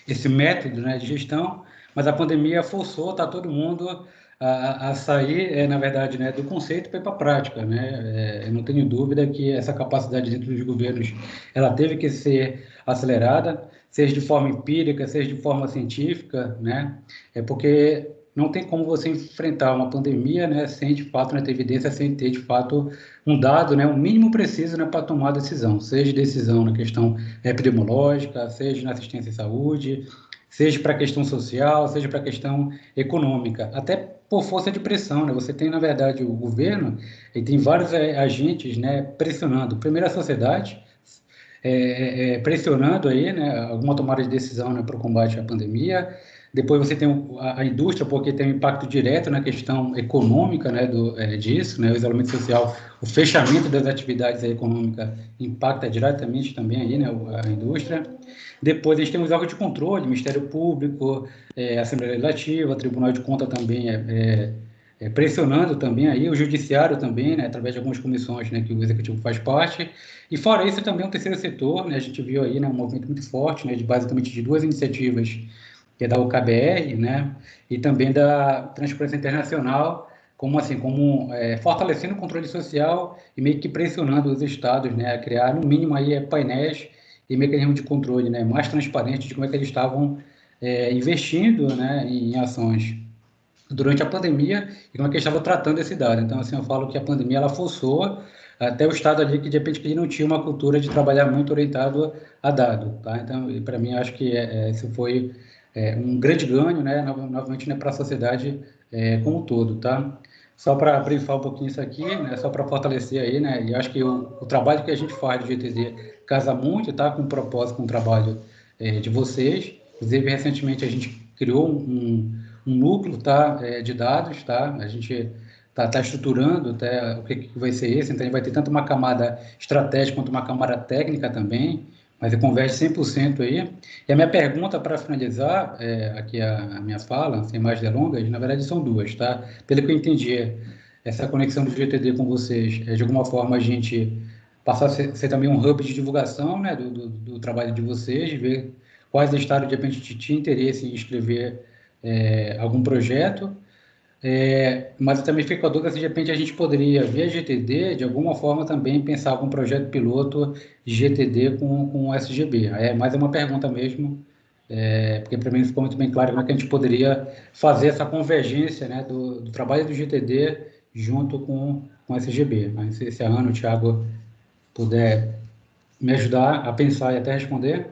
esse método, né, de gestão, mas a pandemia forçou todo mundo a sair, na verdade, né, do conceito para ir para a prática, né? Eu não tenho dúvida que essa capacidade dentro dos governos, ela teve que ser acelerada, seja de forma empírica, seja de forma científica, né? Porque não tem como você enfrentar uma pandemia, né, sem de fato, né, ter evidência, sem ter de fato um dado, né, o mínimo preciso, né, para tomar decisão, seja decisão na questão epidemiológica, seja na assistência à saúde, seja para a questão social, seja para a questão econômica, até por força de pressão, né? Você tem, na verdade, o governo, e tem vários agentes, né, pressionando, primeiro a sociedade, pressionando aí, né, alguma tomada de decisão, né, para o combate à pandemia. Depois você tem a indústria, porque tem um impacto direto na questão econômica, né, disso, né, o isolamento social, o fechamento das atividades econômicas impacta diretamente também aí, né, a indústria. Depois a gente tem os órgãos de controle, Ministério Público, Assembleia Legislativa, Tribunal de Contas também pressionando também aí, o Judiciário também, né, através de algumas comissões, né, que o Executivo faz parte. E fora isso também o terceiro setor, né, a gente viu aí, né, um movimento muito forte, né, basicamente de duas iniciativas, que é da UKBR, né, e também da Transparência Internacional, como fortalecendo o controle social e meio que pressionando os estados, né, a criar, no mínimo, aí, painéis e mecanismos de controle, né, mais transparentes de como é que eles estavam investindo, né, em ações durante a pandemia e como é que eles estavam tratando esse dado. Então, assim, eu falo que a pandemia, ela forçou até o estado ali que, de repente, que não tinha uma cultura de trabalhar muito orientado a dado, tá? Então, para mim, acho que esse foi um grande ganho, né, novamente, né, para a sociedade como um todo, tá? Só para brifar um pouquinho isso aqui, né, só para fortalecer aí, né, e acho que o trabalho que a gente faz do GTD casa muito, tá, com o propósito, com o trabalho de vocês. Inclusive, recentemente, a gente criou um núcleo, tá, de dados, tá? A gente está estruturando até o que vai ser esse, então a gente vai ter tanto uma camada estratégica quanto uma camada técnica também, mas converge 100% aí. E a minha pergunta para finalizar, aqui a minha fala, sem mais delongas, na verdade são duas, tá? Pelo que eu entendi, essa conexão do GTD com vocês, de alguma forma a gente passar a ser também um hub de divulgação, né, do trabalho de vocês, de ver quais estados, de repente, tinha interesse em escrever algum projeto, mas eu também fico com a dúvida se, de repente, a gente poderia, via GTD, de alguma forma, também pensar algum projeto piloto de GTD com o SGB. Mas é uma pergunta mesmo, porque para mim não ficou muito bem claro como é que a gente poderia fazer essa convergência, né, do trabalho do GTD junto com o SGB. Mas se a Ana, o Thiago, puder me ajudar a pensar e até responder.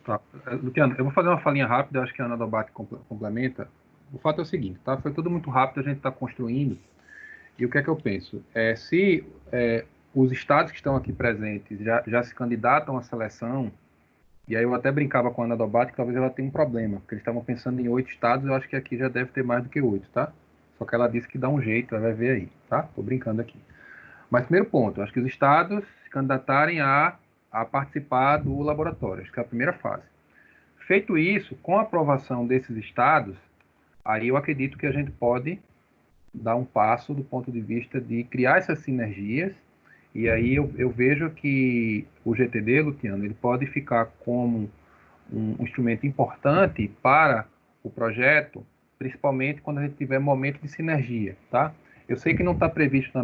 Tá. Luciano, eu vou fazer uma falinha rápida, acho que a Ana Dobate complementa. O fato é o seguinte, tá? Foi tudo muito rápido, a gente está construindo. E o que é que eu penso? Se os estados que estão aqui presentes já se candidatam à seleção, e aí eu até brincava com a Ana Dobate que talvez ela tenha um problema, porque eles estavam pensando em 8 estados, eu acho que aqui já deve ter mais do que 8, tá? Só que ela disse que dá um jeito, ela vai ver aí, tá? Tô brincando aqui. Mas primeiro ponto, acho que os estados se candidatarem a participar do laboratório, acho que é a primeira fase. Feito isso, com a aprovação desses estados, aí eu acredito que a gente pode dar um passo do ponto de vista de criar essas sinergias, e aí eu vejo que o GTD, Luciano, ele pode ficar como um instrumento importante para o projeto, principalmente quando a gente tiver momento de sinergia, tá? Eu sei que não está previsto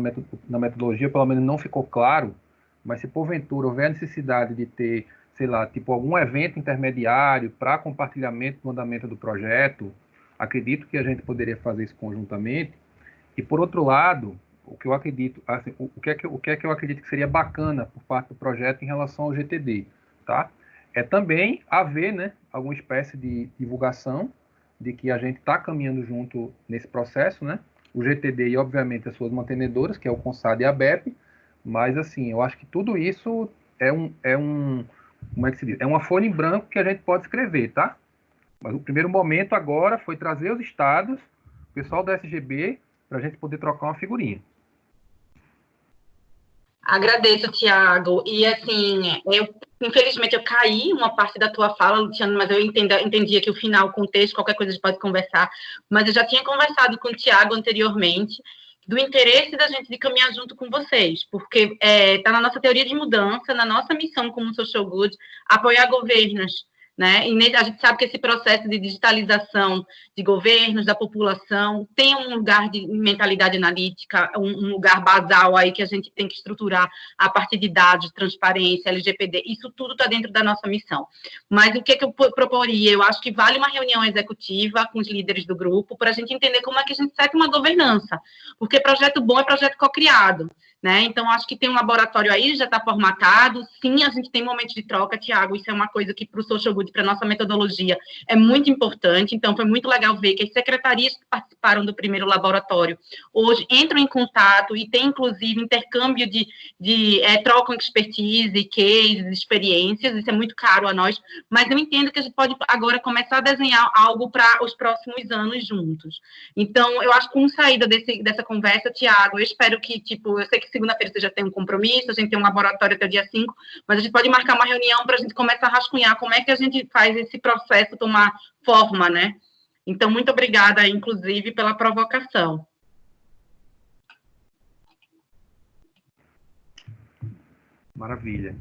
na metodologia, pelo menos não ficou claro, mas se porventura houver a necessidade de ter, sei lá, tipo algum evento intermediário para compartilhamento do andamento do projeto, acredito que a gente poderia fazer isso conjuntamente. E por outro lado, o que eu acredito, assim, o que é que eu acredito que seria bacana por parte do projeto em relação ao GTD, tá? É também haver, né, alguma espécie de divulgação de que a gente está caminhando junto nesse processo, né? O GTD e, obviamente, as suas mantenedoras, que é o CONSAD e a BEP, mas, assim, eu acho que tudo isso como é que se diz? É uma folha em branco que a gente pode escrever, tá? Mas o primeiro momento agora foi trazer os estados, o pessoal da SGB, para a gente poder trocar uma figurinha. Agradeço, Thiago. E, assim, infelizmente, eu caí uma parte da tua fala, Luciano, mas eu entendi aqui o final, o contexto, qualquer coisa a gente pode conversar. Mas eu já tinha conversado com o Thiago anteriormente do interesse da gente de caminhar junto com vocês, porque está na nossa teoria de mudança, na nossa missão como Social Good, apoiar governos né? E a gente sabe que esse processo de digitalização de governos, da população, tem um lugar de mentalidade analítica, um lugar basal aí que a gente tem que estruturar a partir de dados, transparência, LGPD, isso tudo está dentro da nossa missão. Mas o que eu proporia? Eu acho que vale uma reunião executiva com os líderes do grupo para a gente entender como é que a gente segue uma governança, porque projeto bom é projeto co-criado, né? Então, acho que tem um laboratório aí, já está formatado. Sim, a gente tem momentos de troca, Tiago. Isso é uma coisa que, para o Social Good, para a nossa metodologia, é muito importante. Então, foi muito legal ver que as secretarias que participaram do primeiro laboratório hoje entram em contato e tem, inclusive, intercâmbio de trocam expertise, cases, experiências. Isso é muito caro a nós. Mas eu entendo que a gente pode agora começar a desenhar algo para os próximos anos juntos. Então, eu acho que como saída dessa conversa, Tiago, eu espero que, eu sei que segunda-feira você já tem um compromisso, a gente tem um laboratório até o dia 5, mas a gente pode marcar uma reunião para a gente começar a rascunhar como é que a gente faz esse processo tomar forma, né? Então, muito obrigada, inclusive, pela provocação. Maravilha.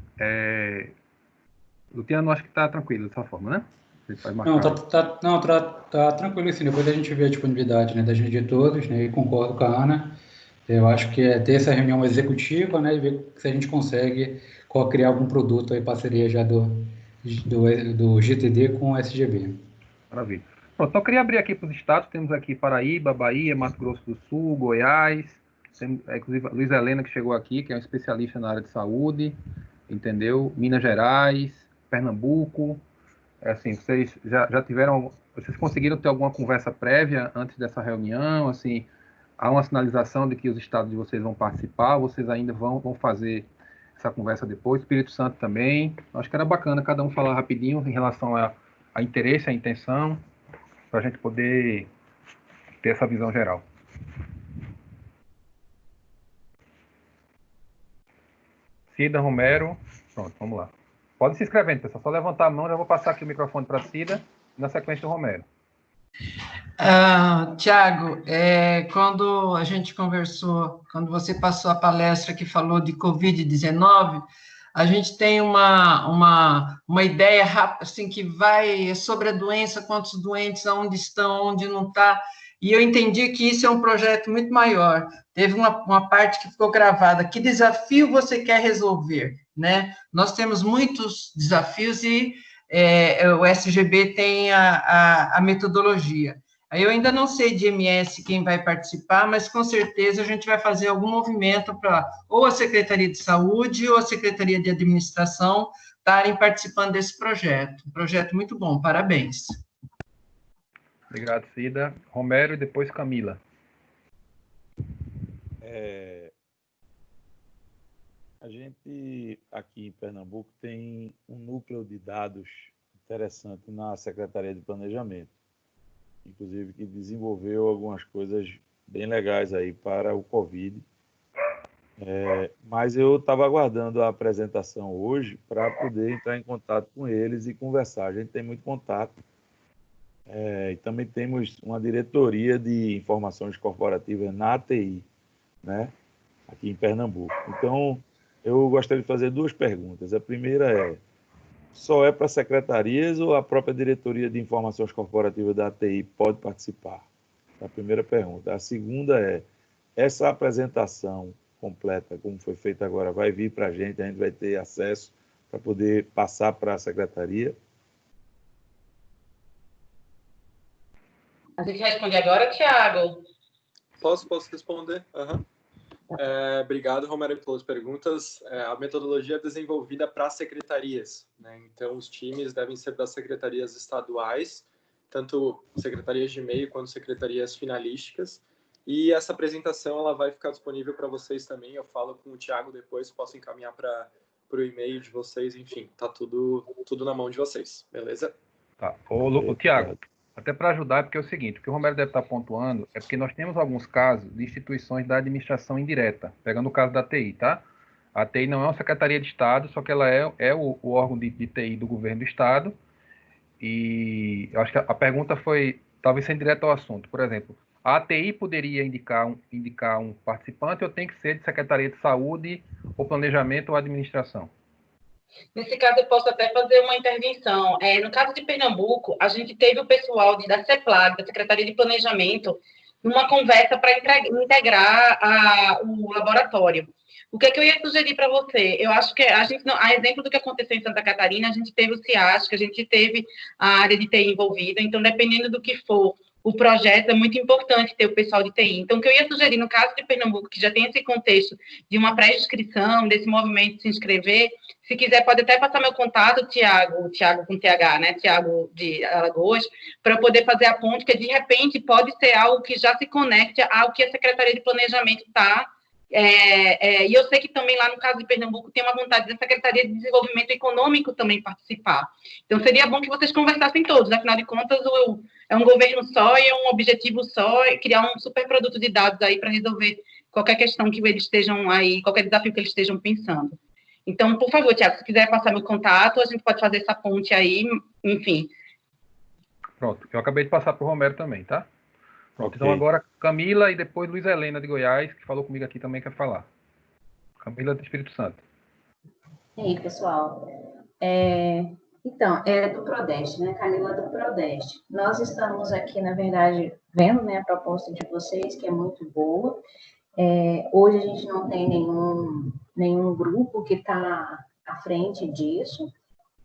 Luciano, acho que está tranquilo dessa forma, né? Não, tá tranquilo, sim. Depois a gente vê a disponibilidade, né, da gente de todos, né, e concordo com a Ana. Eu acho que é ter essa reunião executiva, né, e ver se a gente consegue criar algum produto aí, parceria já do GTD com o SGB. Maravilha. Pronto, só queria abrir aqui para os estados. Temos aqui Paraíba, Bahia, Mato Grosso do Sul, Goiás. Temos, inclusive, a Luiz Helena, que chegou aqui, que é um especialista na área de saúde, entendeu? Minas Gerais, Pernambuco. Assim, vocês já tiveram... Vocês conseguiram ter alguma conversa prévia antes dessa reunião? Assim, há uma sinalização de que os estados de vocês vão participar, vocês ainda vão fazer essa conversa depois, Espírito Santo também. Acho que era bacana cada um falar rapidinho em relação a interesse, a intenção, para a gente poder ter essa visão geral. Cida, Romero, pronto, vamos lá. Pode se inscrevendo, pessoal, só levantar a mão, já vou passar aqui o microfone para a Cida, na sequência do Romero. Tiago, quando a gente conversou, quando você passou a palestra que falou de Covid-19, a gente tem uma ideia rápida, assim, que vai sobre a doença, quantos doentes, aonde estão, onde não está, e eu entendi que isso é um projeto muito maior. Teve uma parte que ficou gravada, que desafio você quer resolver, né? Nós temos muitos desafios e o SGB tem a metodologia. Eu ainda não sei de MS quem vai participar, mas com certeza a gente vai fazer algum movimento para ou a Secretaria de Saúde ou a Secretaria de Administração estarem participando desse projeto. Um projeto muito bom, parabéns. Obrigado, Cida. Romero e depois Camila. A gente aqui em Pernambuco tem um núcleo de dados interessante na Secretaria de Planejamento, inclusive que desenvolveu algumas coisas bem legais aí para o Covid. Mas eu estava aguardando a apresentação hoje para poder entrar em contato com eles e conversar. A gente tem muito contato. E também temos uma diretoria de informações corporativas na ATI, né, aqui em Pernambuco. Então, eu gostaria de fazer duas perguntas. A primeira só é para secretarias ou a própria diretoria de informações corporativas da ATI pode participar? A primeira pergunta. A segunda essa apresentação completa, como foi feita agora, vai vir para a gente vai ter acesso para poder passar para a secretaria? A gente responde agora, Tiago? Posso responder? Uhum. Obrigado, Romero, pelas perguntas. A metodologia é desenvolvida para secretarias, né? Então, os times devem ser das secretarias estaduais, tanto secretarias de meio quanto secretarias finalísticas. E essa apresentação ela vai ficar disponível para vocês também. Eu falo com o Tiago depois, posso encaminhar para o e-mail de vocês. Enfim, tá tudo na mão de vocês, beleza? Tá. Ô Tiago, até para ajudar, porque é o seguinte, o que o Romero deve estar pontuando é porque nós temos alguns casos de instituições da administração indireta, pegando o caso da TI, tá? A TI não é uma secretaria de Estado, só que ela é o órgão de TI do governo do Estado, e eu acho que a pergunta foi, talvez sendo direto ao assunto, por exemplo, a ATI poderia indicar um participante ou tem que ser de Secretaria de Saúde, ou Planejamento ou Administração? Nesse caso, eu posso até fazer uma intervenção. No caso de Pernambuco, a gente teve o pessoal da CEPLAG, da Secretaria de Planejamento, numa conversa para integrar o laboratório. O que é que eu ia sugerir para você? Eu acho que a gente, a exemplo do que aconteceu em Santa Catarina, a gente teve o CIASC, a gente teve a área de TI envolvida, então, dependendo do que for o projeto, é muito importante ter o pessoal de TI. Então, o que eu ia sugerir, no caso de Pernambuco, que já tem esse contexto de uma pré-inscrição, desse movimento de se inscrever, se quiser, pode até passar meu contato, Tiago com TH, né? Tiago de Alagoas, para poder fazer a ponte, que de repente pode ser algo que já se conecte ao que a Secretaria de Planejamento está. E eu sei que também lá no caso de Pernambuco tem uma vontade da Secretaria de Desenvolvimento Econômico também participar. Então, seria bom que vocês conversassem todos, afinal de contas, é um governo só e é um objetivo só, e criar um super produto de dados aí para resolver qualquer questão que eles estejam aí, qualquer desafio que eles estejam pensando. Então, por favor, Tiago, se quiser passar meu contato, a gente pode fazer essa ponte aí, enfim. Pronto, eu acabei de passar para o Romero também, tá? Pronto, Okay. Então agora Camila e depois Luiz Helena de Goiás, que falou comigo aqui também, quer falar. Camila do Espírito Santo. E aí, pessoal. Então, do Prodeste, né? Camila do Prodeste. Nós estamos aqui, na verdade, vendo, né, a proposta de vocês, que é muito boa. Hoje a gente não tem nenhum grupo que está à frente disso,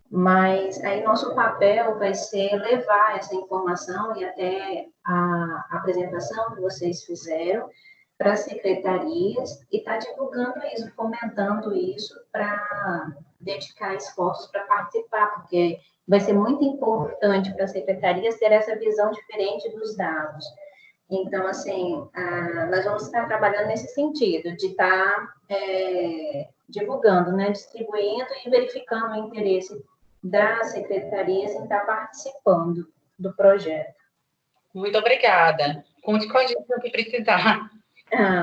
mas aí nosso papel vai ser levar essa informação e até a apresentação que vocês fizeram para as secretarias e estar divulgando isso, fomentando isso para dedicar esforços para participar, porque vai ser muito importante para as secretarias ter essa visão diferente dos dados. Então, assim, nós vamos estar trabalhando nesse sentido, de estar divulgando, né, distribuindo e verificando o interesse das secretarias em estar participando do projeto. Muito obrigada. Conte com a gente no que precisar.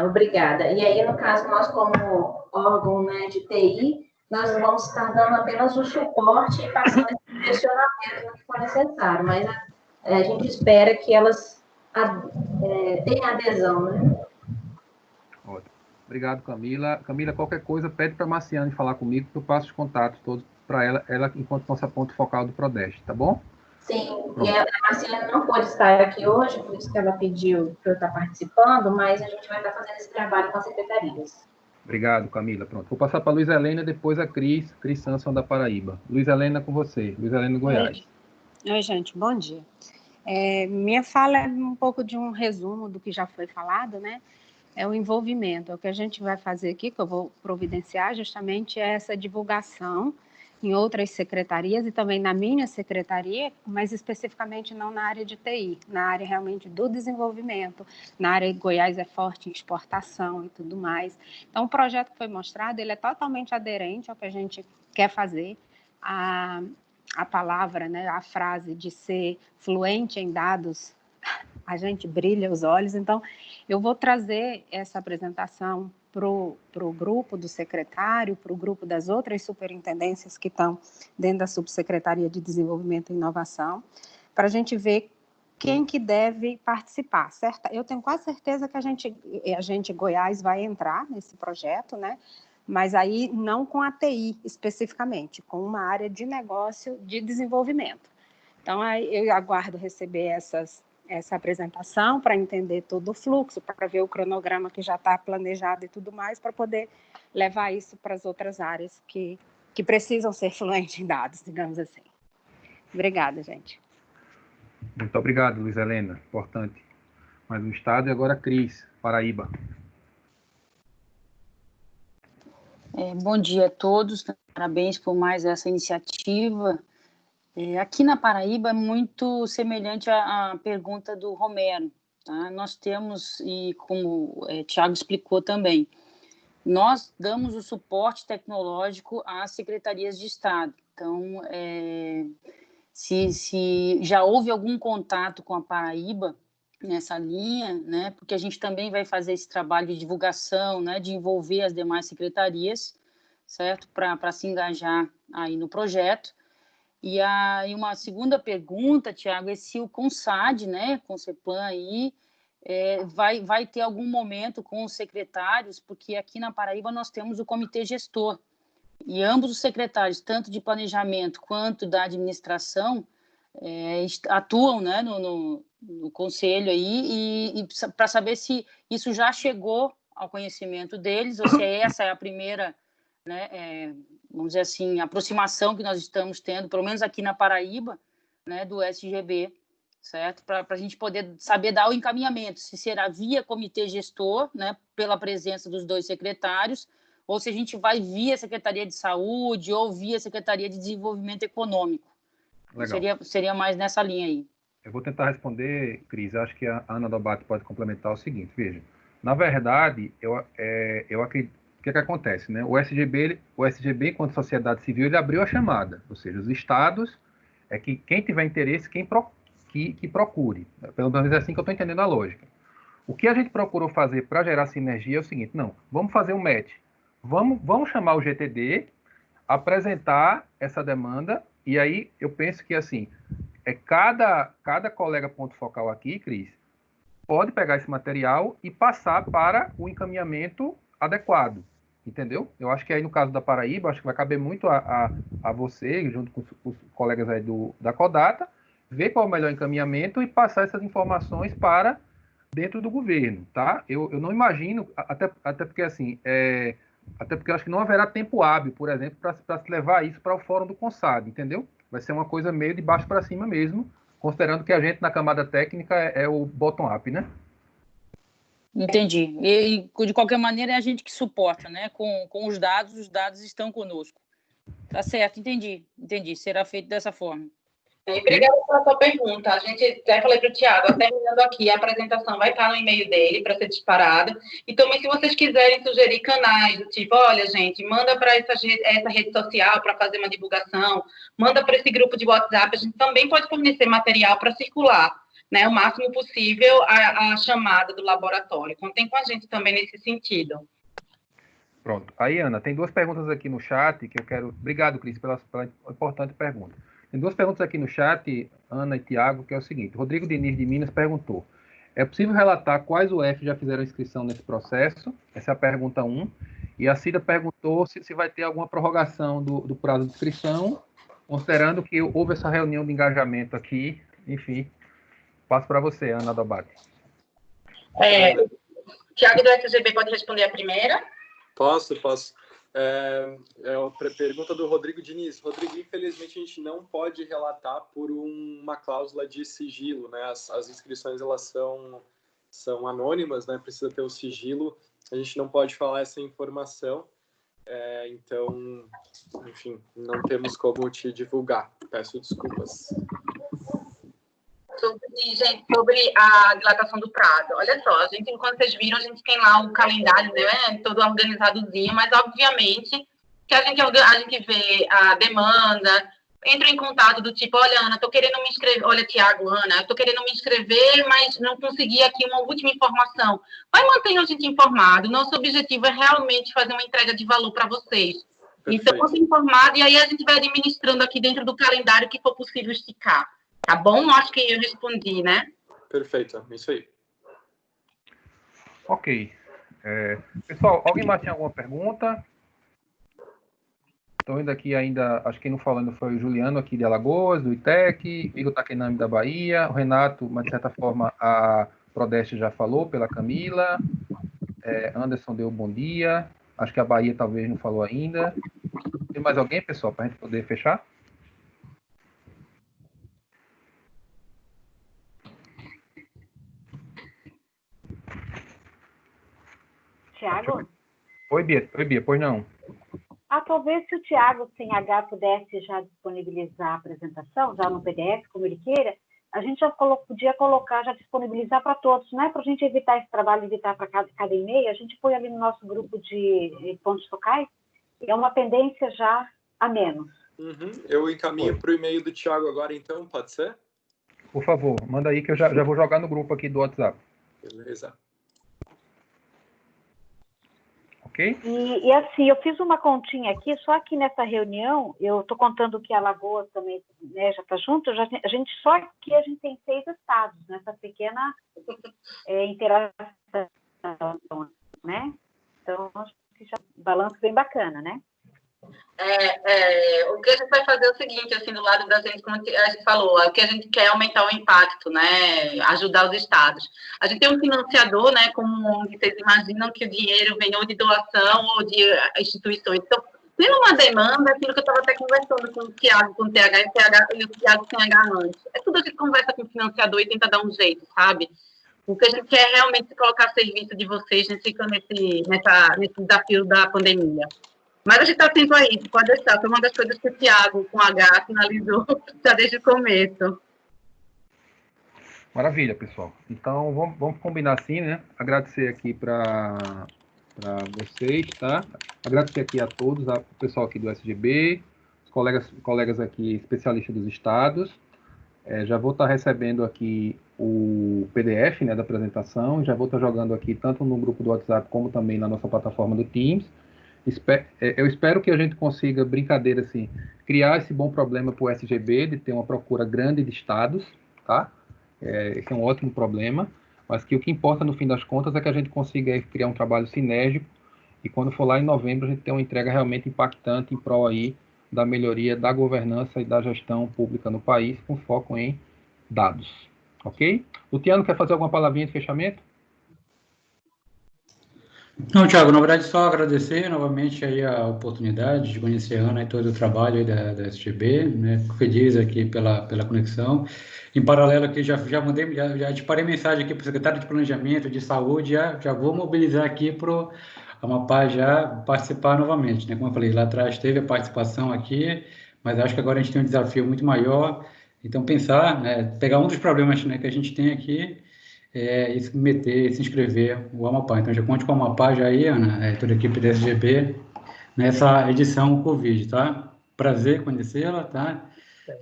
Obrigada. E aí, no caso, nós como órgão, né, de TI, nós vamos estar dando apenas o suporte e passando esse direcionamento no que for necessário, mas a gente espera que elas tenham adesão, né? Ótimo. Obrigado, Camila. Camila, qualquer coisa, pede para a Marciane falar comigo, que eu passo os contatos todos para ela enquanto nossa ponte focal do Prodeste, tá bom? Sim, e a Marciane não pôde estar aqui hoje, por isso que ela pediu para eu estar participando, mas a gente vai estar fazendo esse trabalho com as secretarias. Obrigado, Camila. Pronto, vou passar para a Luiz Helena e depois a Cris Sanson da Paraíba. Luiz Helena, com você. Luiz Helena, Goiás. Oi, gente, bom dia. Minha fala é um pouco de um resumo do que já foi falado, né? É o envolvimento. O que a gente vai fazer aqui, que eu vou providenciar justamente, é essa divulgação em outras secretarias e também na minha secretaria, mas especificamente não na área de TI, na área realmente do desenvolvimento, na área de Goiás é forte em exportação e tudo mais. Então, o projeto que foi mostrado, ele é totalmente aderente ao que a gente quer fazer. A palavra, né, a frase de ser fluente em dados, a gente brilha os olhos. Então, eu vou trazer essa apresentação para o grupo do secretário, para o grupo das outras superintendências que estão dentro da Subsecretaria de Desenvolvimento e Inovação, para a gente ver quem que deve participar, certo? Eu tenho quase certeza que a gente Goiás vai entrar nesse projeto, né? Mas aí não com a TI especificamente, com uma área de negócio de desenvolvimento. Então, aí eu aguardo receber essa apresentação para entender todo o fluxo, para ver o cronograma que já está planejado e tudo mais, para poder levar isso para as outras áreas que precisam ser fluentes em dados, digamos assim. Obrigada, gente. Muito obrigado, Luiz Helena. Importante. Mais um estado e agora Cris, Paraíba. Bom dia a todos, parabéns por mais essa iniciativa. Aqui na Paraíba é muito semelhante à pergunta do Romero, tá? Nós temos, e como o Tiago explicou também, nós damos o suporte tecnológico às secretarias de Estado. Então, se já houve algum contato com a Paraíba nessa linha, né, porque a gente também vai fazer esse trabalho de divulgação, né, de envolver as demais secretarias, certo, para se engajar aí no projeto. E uma segunda pergunta, Tiago, é se o CONSAD, né, com o CEPLAN aí, vai ter algum momento com os secretários, porque aqui na Paraíba nós temos o comitê gestor. e ambos os secretários, tanto de planejamento quanto da administração, atuam, né, no conselho aí, e para saber se isso já chegou ao conhecimento deles, ou se essa é a primeira, né, vamos dizer assim, aproximação que nós estamos tendo, pelo menos aqui na Paraíba, né, do SGB, certo? Para a gente poder saber dar o encaminhamento, se será via comitê gestor, né, pela presença dos 2 secretários, ou se a gente vai via Secretaria de Saúde ou via Secretaria de Desenvolvimento Econômico. Seria mais nessa linha aí. Eu vou tentar responder, Cris. Acho que a Ana Dobato pode complementar o seguinte. Veja, na verdade, eu acredito. O que acontece, né? O SGB, enquanto sociedade civil, ele abriu a chamada. Ou seja, os estados, que quem tiver interesse, que procure. Pelo menos é assim que eu estou entendendo a lógica. O que a gente procurou fazer para gerar sinergia é o seguinte: não, vamos fazer um match. Vamos chamar o GTD, apresentar essa demanda, e aí eu penso que, assim, cada colega ponto focal aqui, Cris, pode pegar esse material e passar para o encaminhamento adequado, entendeu? Eu acho que aí, no caso da Paraíba, acho que vai caber muito a você, junto com os colegas aí da Codata, ver qual é o melhor encaminhamento e passar essas informações para dentro do governo, tá? Eu não imagino, até porque, assim, até porque eu acho que não haverá tempo hábil, por exemplo, para se levar isso para o fórum do CONSAD, entendeu? Vai ser uma coisa meio de baixo para cima mesmo, considerando que a gente, na camada técnica, é o bottom-up, né? Entendi. E, de qualquer maneira, é a gente que suporta, né? Com os dados estão conosco. Tá certo, entendi. Será feito dessa forma. Obrigada pela sua pergunta. A gente já falei para o Tiago, terminando aqui, a apresentação vai estar no e-mail dele para ser disparada. E também, se vocês quiserem sugerir canais, do tipo, olha, gente, manda para essa rede social para fazer uma divulgação, manda para esse grupo de WhatsApp, a gente também pode fornecer material para circular, né, o máximo possível a chamada do laboratório. Contem com a gente também nesse sentido. Pronto. Aí, Ana, tem 2 perguntas aqui no chat que eu quero... Obrigado, Cris, pela importante pergunta. Tem 2 perguntas aqui no chat, Ana e Tiago, que é o seguinte. Rodrigo Diniz de Minas perguntou: é possível relatar quais UF já fizeram inscrição nesse processo? Essa é a pergunta 1. E a Cida perguntou se vai ter alguma prorrogação do prazo de inscrição, considerando que houve essa reunião de engajamento aqui. Enfim, passo para você, Ana Dobate. Tiago do SGB pode responder a primeira? Posso. A pergunta do Rodrigo Diniz. Rodrigo, infelizmente, a gente não pode relatar por uma cláusula de sigilo, né? As inscrições, elas são anônimas, né? Precisa ter o sigilo. A gente não pode falar essa informação. Então, enfim, não temos como te divulgar. Peço desculpas. Sobre a dilatação do prazo. Olha só, a gente, enquanto vocês viram, a gente tem lá um calendário, né, todo organizadozinho, mas obviamente que a gente vê a demanda, entra em contato do tipo, olha, Ana, tô querendo me inscrever, olha, Tiago, Ana, tô querendo me inscrever, mas não consegui aqui uma última informação. Vai mantendo a gente informado. Nosso objetivo é realmente fazer uma entrega de valor para vocês. Perfeito. Então, você informado, e aí a gente vai administrando aqui dentro do calendário que for possível esticar. Tá bom? Acho que eu respondi, né? Perfeito, isso aí. Ok. Pessoal, alguém mais tem alguma pergunta? Estou indo aqui ainda, acho que quem não falando foi o Juliano aqui de Alagoas, do ITEC, Igor Takenami da Bahia, o Renato, mas de certa forma a Prodeste já falou, pela Camila, Anderson deu bom dia, acho que a Bahia talvez não falou ainda. Tem mais alguém, pessoal, para a gente poder fechar? Tiago? Oi, Bia, pois não. Talvez se o Tiago, sem H, pudesse já disponibilizar a apresentação, já no PDF, como ele queira, a gente já podia colocar, já disponibilizar para todos, né? Para a gente evitar esse trabalho, evitar para cada e-mail, a gente põe ali no nosso grupo de pontos focais, e é uma pendência já a menos. Eu encaminho para o e-mail do Tiago agora, então, pode ser? Por favor, manda aí que eu já vou jogar no grupo aqui do WhatsApp. Beleza. Okay. E assim, eu fiz uma continha aqui, só que nessa reunião, eu estou contando que a Alagoas também, né, já está junto, só aqui a gente tem 6 estados nessa pequena interação, né? Então, acho que já balanço bem bacana, né? O que a gente vai fazer é o seguinte, assim, do lado da gente, como a gente falou, o que a gente quer é aumentar o impacto, né, ajudar os estados. A gente tem um financiador, né, como vocês imaginam que o dinheiro vem ou de doação ou de instituições. Então, tem uma demanda, aquilo que eu estava até conversando com o Tiago, com o TH e o Tiago sem H antes. É tudo a gente conversa com o financiador e tenta dar um jeito, sabe? O que a gente quer é realmente se colocar a serviço de vocês nesse desafio da pandemia. Mas a gente está atento a isso, pode deixar. Foi uma das coisas que o Tiago, com H, finalizou já desde o começo. Maravilha, pessoal. Então, vamos combinar assim, né? Agradecer aqui para vocês, tá? Agradecer aqui a todos, o pessoal aqui do SGB, os colegas aqui especialistas dos estados. Já vou estar recebendo aqui o PDF, né, da apresentação, já vou estar jogando aqui tanto no grupo do WhatsApp como também na nossa plataforma do Teams. Eu espero que a gente consiga, brincadeira assim, criar esse bom problema para o SGB, de ter uma procura grande de estados, tá? Esse é um ótimo problema, mas que o que importa no fim das contas é que a gente consiga criar um trabalho sinérgico e quando for lá em novembro a gente ter uma entrega realmente impactante em prol aí da melhoria da governança e da gestão pública no país, com foco em dados, ok? Luciano, quer fazer alguma palavrinha de fechamento? Não, Thiago, na verdade, só agradecer novamente aí a oportunidade de conhecer a Ana e todo o trabalho aí da SGB, né? Fico feliz aqui pela conexão. Em paralelo aqui, já disparei mensagem aqui para o secretário de Planejamento, de Saúde, já vou mobilizar aqui para o Amapá já participar novamente, né? Como eu falei, lá atrás teve a participação aqui, mas acho que agora a gente tem um desafio muito maior. Então, pensar, né, pegar um dos problemas, né, que a gente tem aqui, e se meter, se inscrever o Amapá. Então, já conte com o Amapá já aí, Ana, toda a equipe da SGB, nessa edição Covid, tá? Prazer conhecê-la, tá?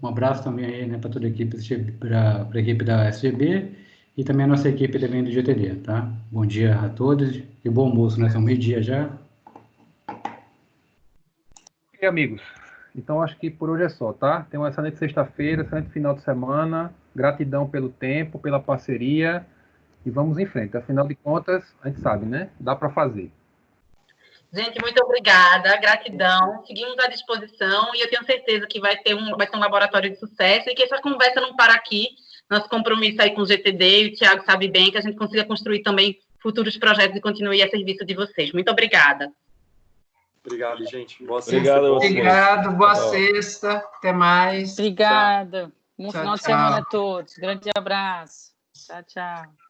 Um abraço também aí, né, para toda a equipe, para a equipe da SGB e também a nossa equipe também do GTD, tá? Bom dia a todos e bom almoço, né? São meio-dia já. E amigos, então acho que por hoje é só, tá? Tenham uma excelente sexta-feira, excelente final de semana, gratidão pelo tempo, pela parceria e vamos em frente. Afinal de contas, a gente sabe, né? Dá para fazer. Gente, muito obrigada, gratidão, seguimos à disposição e eu tenho certeza que vai ser um laboratório de sucesso e que essa conversa não para aqui, nosso compromisso aí com o GTD, e o Tiago sabe bem que a gente consiga construir também futuros projetos e continue a serviço de vocês. Muito obrigada. Obrigado, gente. Boa sexta. Obrigado, boa sexta, até mais. Obrigada. Bom Tchau, final de tchau. semana a todos. Grande abraço. Tchau, tchau.